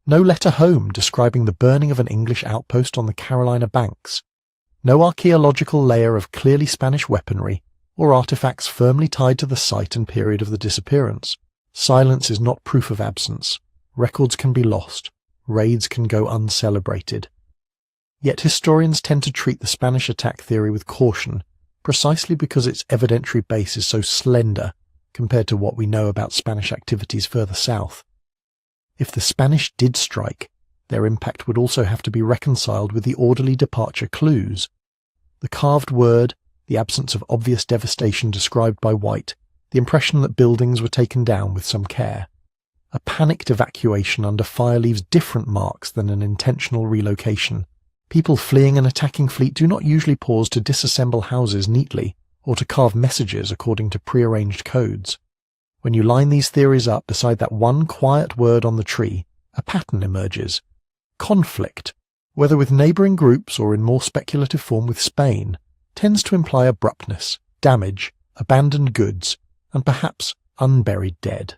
No letter home describing the burning of an English outpost on the Carolina banks. No archaeological layer of clearly Spanish weaponry or artifacts firmly tied to the site and period of the disappearance. Silence is not proof of absence. Records can be lost. Raids can go uncelebrated. Yet historians tend to treat the Spanish attack theory with caution, precisely because its evidentiary base is so slender compared to what we know about Spanish activities further south. If the Spanish did strike, their impact would also have to be reconciled with the orderly departure clues. The carved word, the absence of obvious devastation described by White, the impression that buildings were taken down with some care. A panicked evacuation under fire leaves different marks than an intentional relocation. People fleeing an attacking fleet do not usually pause to disassemble houses neatly or to carve messages according to prearranged codes. When you line these theories up beside that one quiet word on the tree, a pattern emerges. Conflict, whether with neighbouring groups or in more speculative form with Spain, tends to imply abruptness, damage, abandoned goods, and perhaps unburied dead.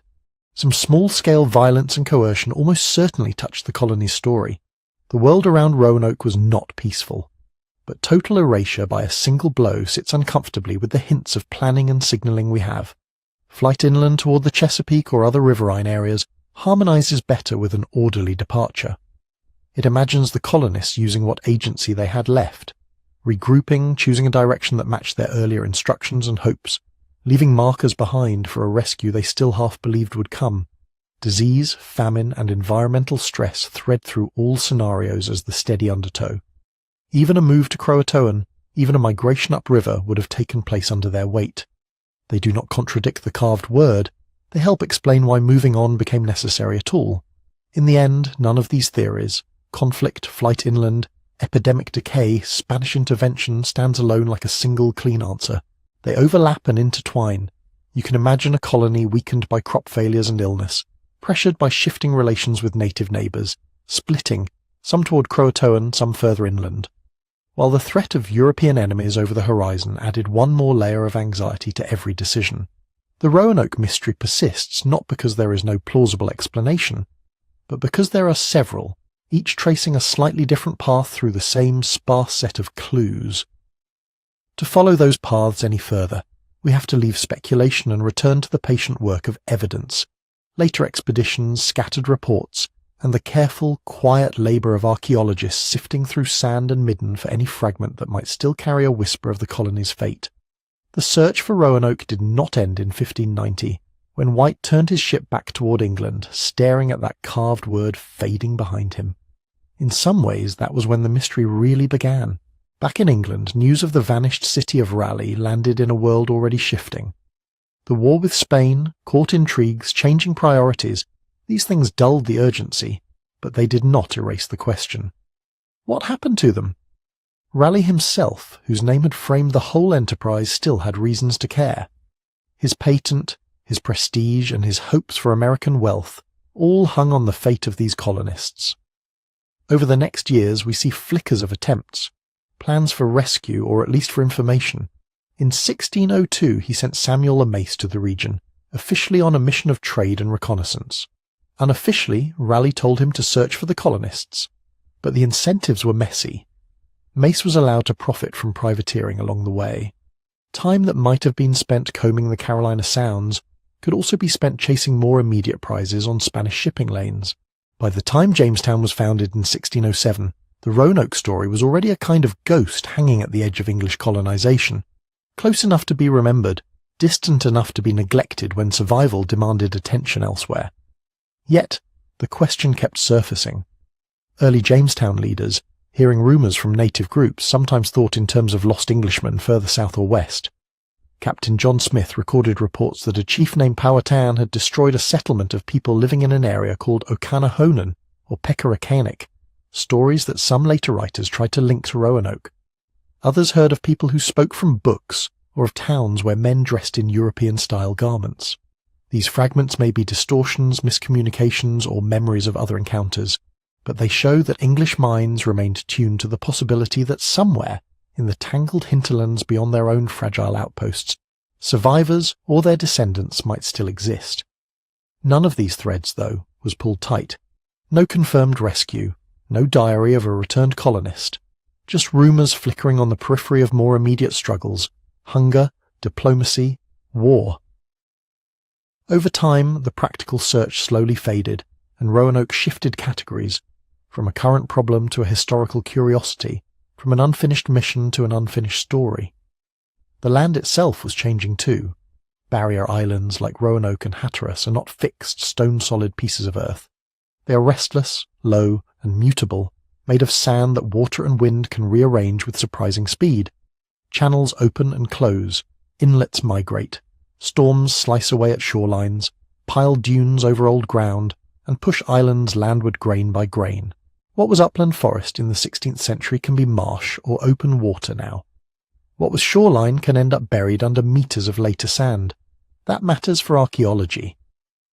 Some small-scale violence and coercion almost certainly touched the colony's story. The world around Roanoke was not peaceful, but total erasure by a single blow sits uncomfortably with the hints of planning and signalling we have. Flight inland toward the Chesapeake or other riverine areas harmonizes better with an orderly departure. It imagines the colonists using what agency they had left, regrouping, choosing a direction that matched their earlier instructions and hopes, leaving markers behind for a rescue they still half believed would come. Disease, famine, and environmental stress thread through all scenarios as the steady undertow. Even a move to Croatoan, even a migration upriver would have taken place under their weight. They do not contradict the carved word, they help explain why moving on became necessary at all. In the end, none of these theories, conflict, flight inland, epidemic decay, Spanish intervention, stands alone like a single clean answer. They overlap and intertwine. You can imagine a colony weakened by crop failures and illness, pressured by shifting relations with native neighbours, splitting, some toward Croatoan, some further inland. While the threat of European enemies over the horizon added one more layer of anxiety to every decision. The Roanoke mystery persists not because there is no plausible explanation, but because there are several, each tracing a slightly different path through the same sparse set of clues. To follow those paths any further, we have to leave speculation and return to the patient work of evidence, later expeditions, scattered reports, and the careful, quiet labour of archaeologists sifting through sand and midden for any fragment that might still carry a whisper of the colony's fate. The search for Roanoke did not end in 1590, when White turned his ship back toward England, staring at that carved word fading behind him. In some ways, that was when the mystery really began. Back in England, news of the vanished city of Raleigh landed in a world already shifting. The war with Spain, court intrigues, changing priorities, these things dulled the urgency, but they did not erase the question. What happened to them? Raleigh himself, whose name had framed the whole enterprise, still had reasons to care. His patent, his prestige, and his hopes for American wealth all hung on the fate of these colonists. Over the next years we see flickers of attempts, plans for rescue or at least for information. In 1602 he sent Samuel le Mace to the region, officially on a mission of trade and reconnaissance. Unofficially, Raleigh told him to search for the colonists, but the incentives were messy. Mace was allowed to profit from privateering along the way. Time that might have been spent combing the Carolina Sounds could also be spent chasing more immediate prizes on Spanish shipping lanes. By the time Jamestown was founded in 1607, the Roanoke story was already a kind of ghost hanging at the edge of English colonization, close enough to be remembered, distant enough to be neglected when survival demanded attention elsewhere. Yet, the question kept surfacing. Early Jamestown leaders, hearing rumours from native groups, sometimes thought in terms of lost Englishmen further south or west. Captain John Smith recorded reports that a chief named Powhatan had destroyed a settlement of people living in an area called Okanahonan, or Pekarakanik, stories that some later writers tried to link to Roanoke. Others heard of people who spoke from books, or of towns where men dressed in European-style garments. These fragments may be distortions, miscommunications, or memories of other encounters, but they show that English minds remained tuned to the possibility that somewhere, in the tangled hinterlands beyond their own fragile outposts, survivors or their descendants might still exist. None of these threads, though, was pulled tight. No confirmed rescue, no diary of a returned colonist, just rumours flickering on the periphery of more immediate struggles, hunger, diplomacy, war. Over time, the practical search slowly faded, and Roanoke shifted categories, from a current problem to a historical curiosity, from an unfinished mission to an unfinished story. The land itself was changing too. Barrier islands like Roanoke and Hatteras are not fixed, stone-solid pieces of earth. They are restless, low, and mutable, made of sand that water and wind can rearrange with surprising speed. Channels open and close, inlets migrate, storms slice away at shorelines, pile dunes over old ground, and push islands landward grain by grain. What was upland forest in the 16th century can be marsh or open water now. What was shoreline can end up buried under meters of later sand. That matters for archaeology.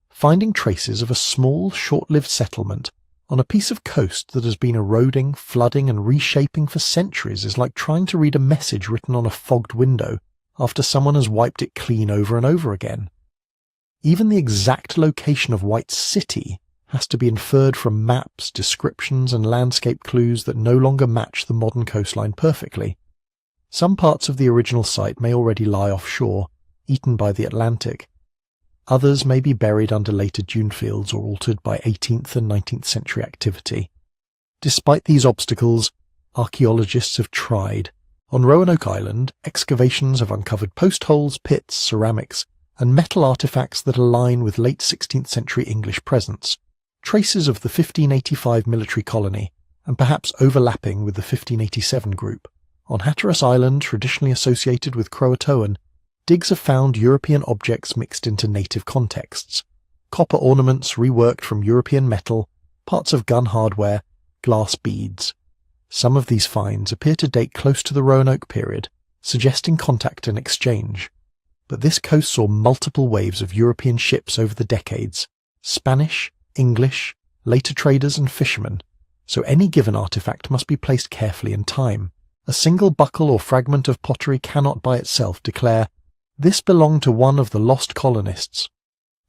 Finding traces of a small, short-lived settlement on a piece of coast that has been eroding, flooding, and reshaping for centuries is like trying to read a message written on a fogged window after someone has wiped it clean over and over again. Even the exact location of White's city has to be inferred from maps, descriptions, and landscape clues that no longer match the modern coastline perfectly. Some parts of the original site may already lie offshore, eaten by the Atlantic. Others may be buried under later dune fields or altered by 18th and 19th century activity. Despite these obstacles, archaeologists have tried. On Roanoke Island, excavations have uncovered post holes, pits, ceramics, and metal artifacts that align with late 16th century English presence, traces of the 1585 military colony, and perhaps overlapping with the 1587 group. On Hatteras Island, traditionally associated with Croatoan, digs have found European objects mixed into native contexts. Copper ornaments reworked from European metal, parts of gun hardware, glass beads. Some of these finds appear to date close to the Roanoke period, suggesting contact and exchange. But this coast saw multiple waves of European ships over the decades, Spanish, English, later traders and fishermen, so any given artifact must be placed carefully in time. A single buckle or fragment of pottery cannot by itself declare, "This belonged to one of the lost colonists."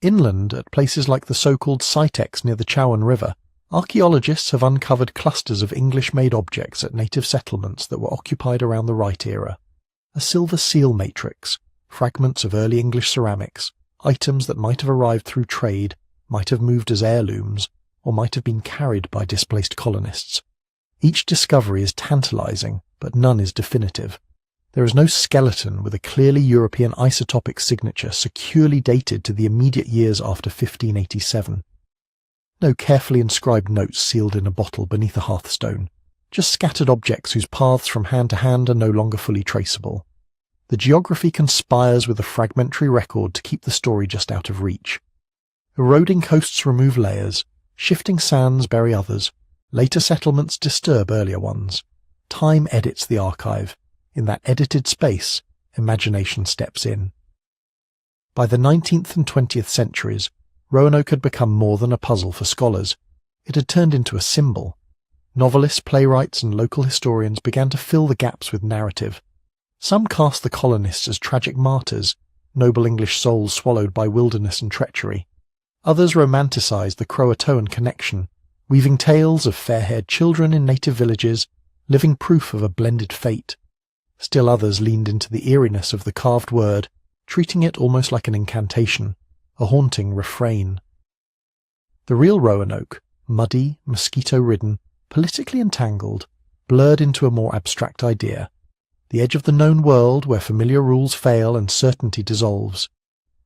Inland, at places like the so-called Citex near the Chowan River, archaeologists have uncovered clusters of English-made objects at native settlements that were occupied around the Wright era. A silver seal matrix, fragments of early English ceramics, items that might have arrived through trade, might have moved as heirlooms, or might have been carried by displaced colonists. Each discovery is tantalizing, but none is definitive. There is no skeleton with a clearly European isotopic signature securely dated to the immediate years after 1587. No carefully inscribed notes sealed in a bottle beneath a hearthstone, just scattered objects whose paths from hand to hand are no longer fully traceable. The geography conspires with a fragmentary record to keep the story just out of reach. Eroding coasts remove layers, shifting sands bury others, later settlements disturb earlier ones. Time edits the archive. In that edited space, imagination steps in. By the 19th and 20th centuries, Roanoke had become more than a puzzle for scholars. It had turned into a symbol. Novelists, playwrights, and local historians began to fill the gaps with narrative. Some cast the colonists as tragic martyrs, noble English souls swallowed by wilderness and treachery. Others romanticized the Croatoan connection, weaving tales of fair-haired children in native villages, living proof of a blended fate. Still others leaned into the eeriness of the carved word, treating it almost like an incantation, a haunting refrain. The real Roanoke, muddy, mosquito-ridden, politically entangled, blurred into a more abstract idea, the edge of the known world where familiar rules fail and certainty dissolves.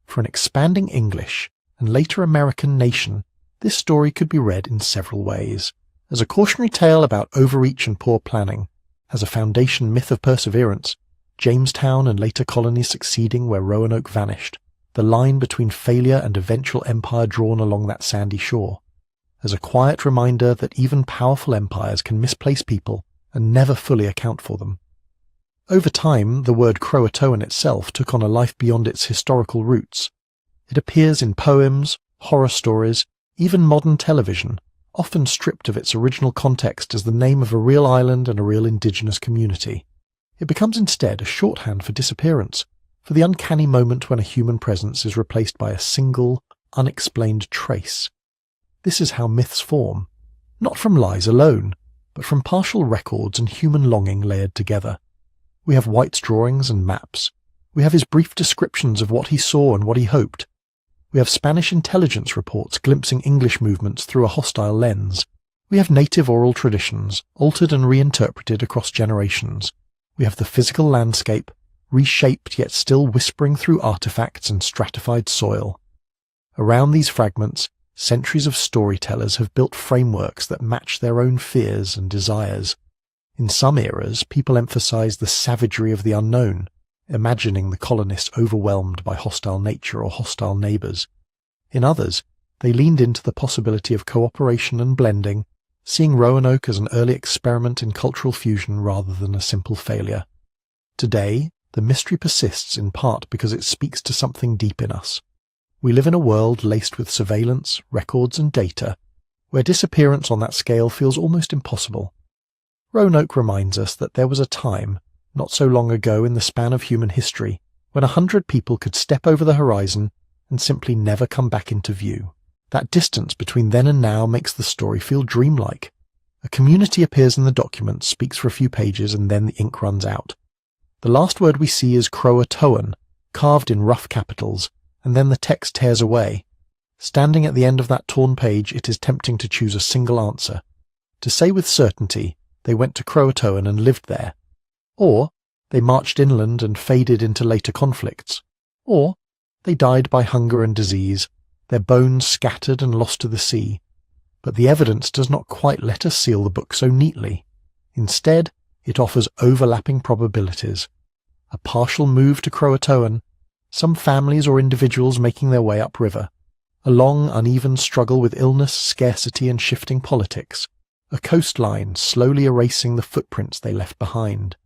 For an expanding English and later American nation, this story could be read in several ways. As a cautionary tale about overreach and poor planning, as a foundation myth of perseverance, Jamestown and later colonies succeeding where Roanoke vanished, the line between failure and eventual empire drawn along that sandy shore, as a quiet reminder that even powerful empires can misplace people and never fully account for them. Over time, the word Croatoan itself took on a life beyond its historical roots. It appears in poems, horror stories, even modern television, often stripped of its original context as the name of a real island and a real indigenous community. It becomes instead a shorthand for disappearance, for the uncanny moment when a human presence is replaced by a single, unexplained trace. This is how myths form, not from lies alone, but from partial records and human longing layered together. We have White's drawings and maps. We have his brief descriptions of what he saw and what he hoped. We have Spanish intelligence reports glimpsing English movements through a hostile lens. We have native oral traditions, altered and reinterpreted across generations. We have the physical landscape, reshaped yet still whispering through artifacts and stratified soil. Around these fragments, centuries of storytellers have built frameworks that match their own fears and desires. In some eras, people emphasized the savagery of the unknown, imagining the colonists overwhelmed by hostile nature or hostile neighbors. In others, they leaned into the possibility of cooperation and blending, seeing Roanoke as an early experiment in cultural fusion rather than a simple failure. Today, the mystery persists in part because it speaks to something deep in us. We live in a world laced with surveillance, records, and data, where disappearance on that scale feels almost impossible. Roanoke reminds us that there was a time, not so long ago in the span of human history, when 100 people could step over the horizon and simply never come back into view. That distance between then and now makes the story feel dreamlike. A community appears in the document, speaks for a few pages, and then the ink runs out. The last word we see is Croatoan, carved in rough capitals, and then the text tears away. Standing at the end of that torn page, it is tempting to choose a single answer. To say with certainty, they went to Croatoan and lived there. Or, they marched inland and faded into later conflicts. Or, they died by hunger and disease, their bones scattered and lost to the sea. But the evidence does not quite let us seal the book so neatly. Instead, it offers overlapping probabilities. A partial move to Croatoan, some families or individuals making their way upriver, a long, uneven struggle with illness, scarcity, and shifting politics, a coastline slowly erasing the footprints they left behind.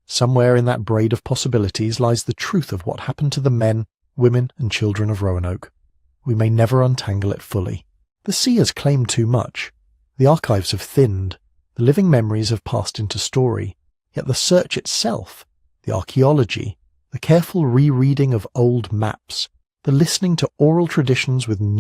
Somewhere in that braid of possibilities lies the truth of what happened to the men, women, and children of Roanoke. We may never untangle it fully. The sea has claimed too much. The archives have thinned. The living memories have passed into story. Yet the search itself, the archaeology, the careful rereading of old maps, the listening to oral traditions with new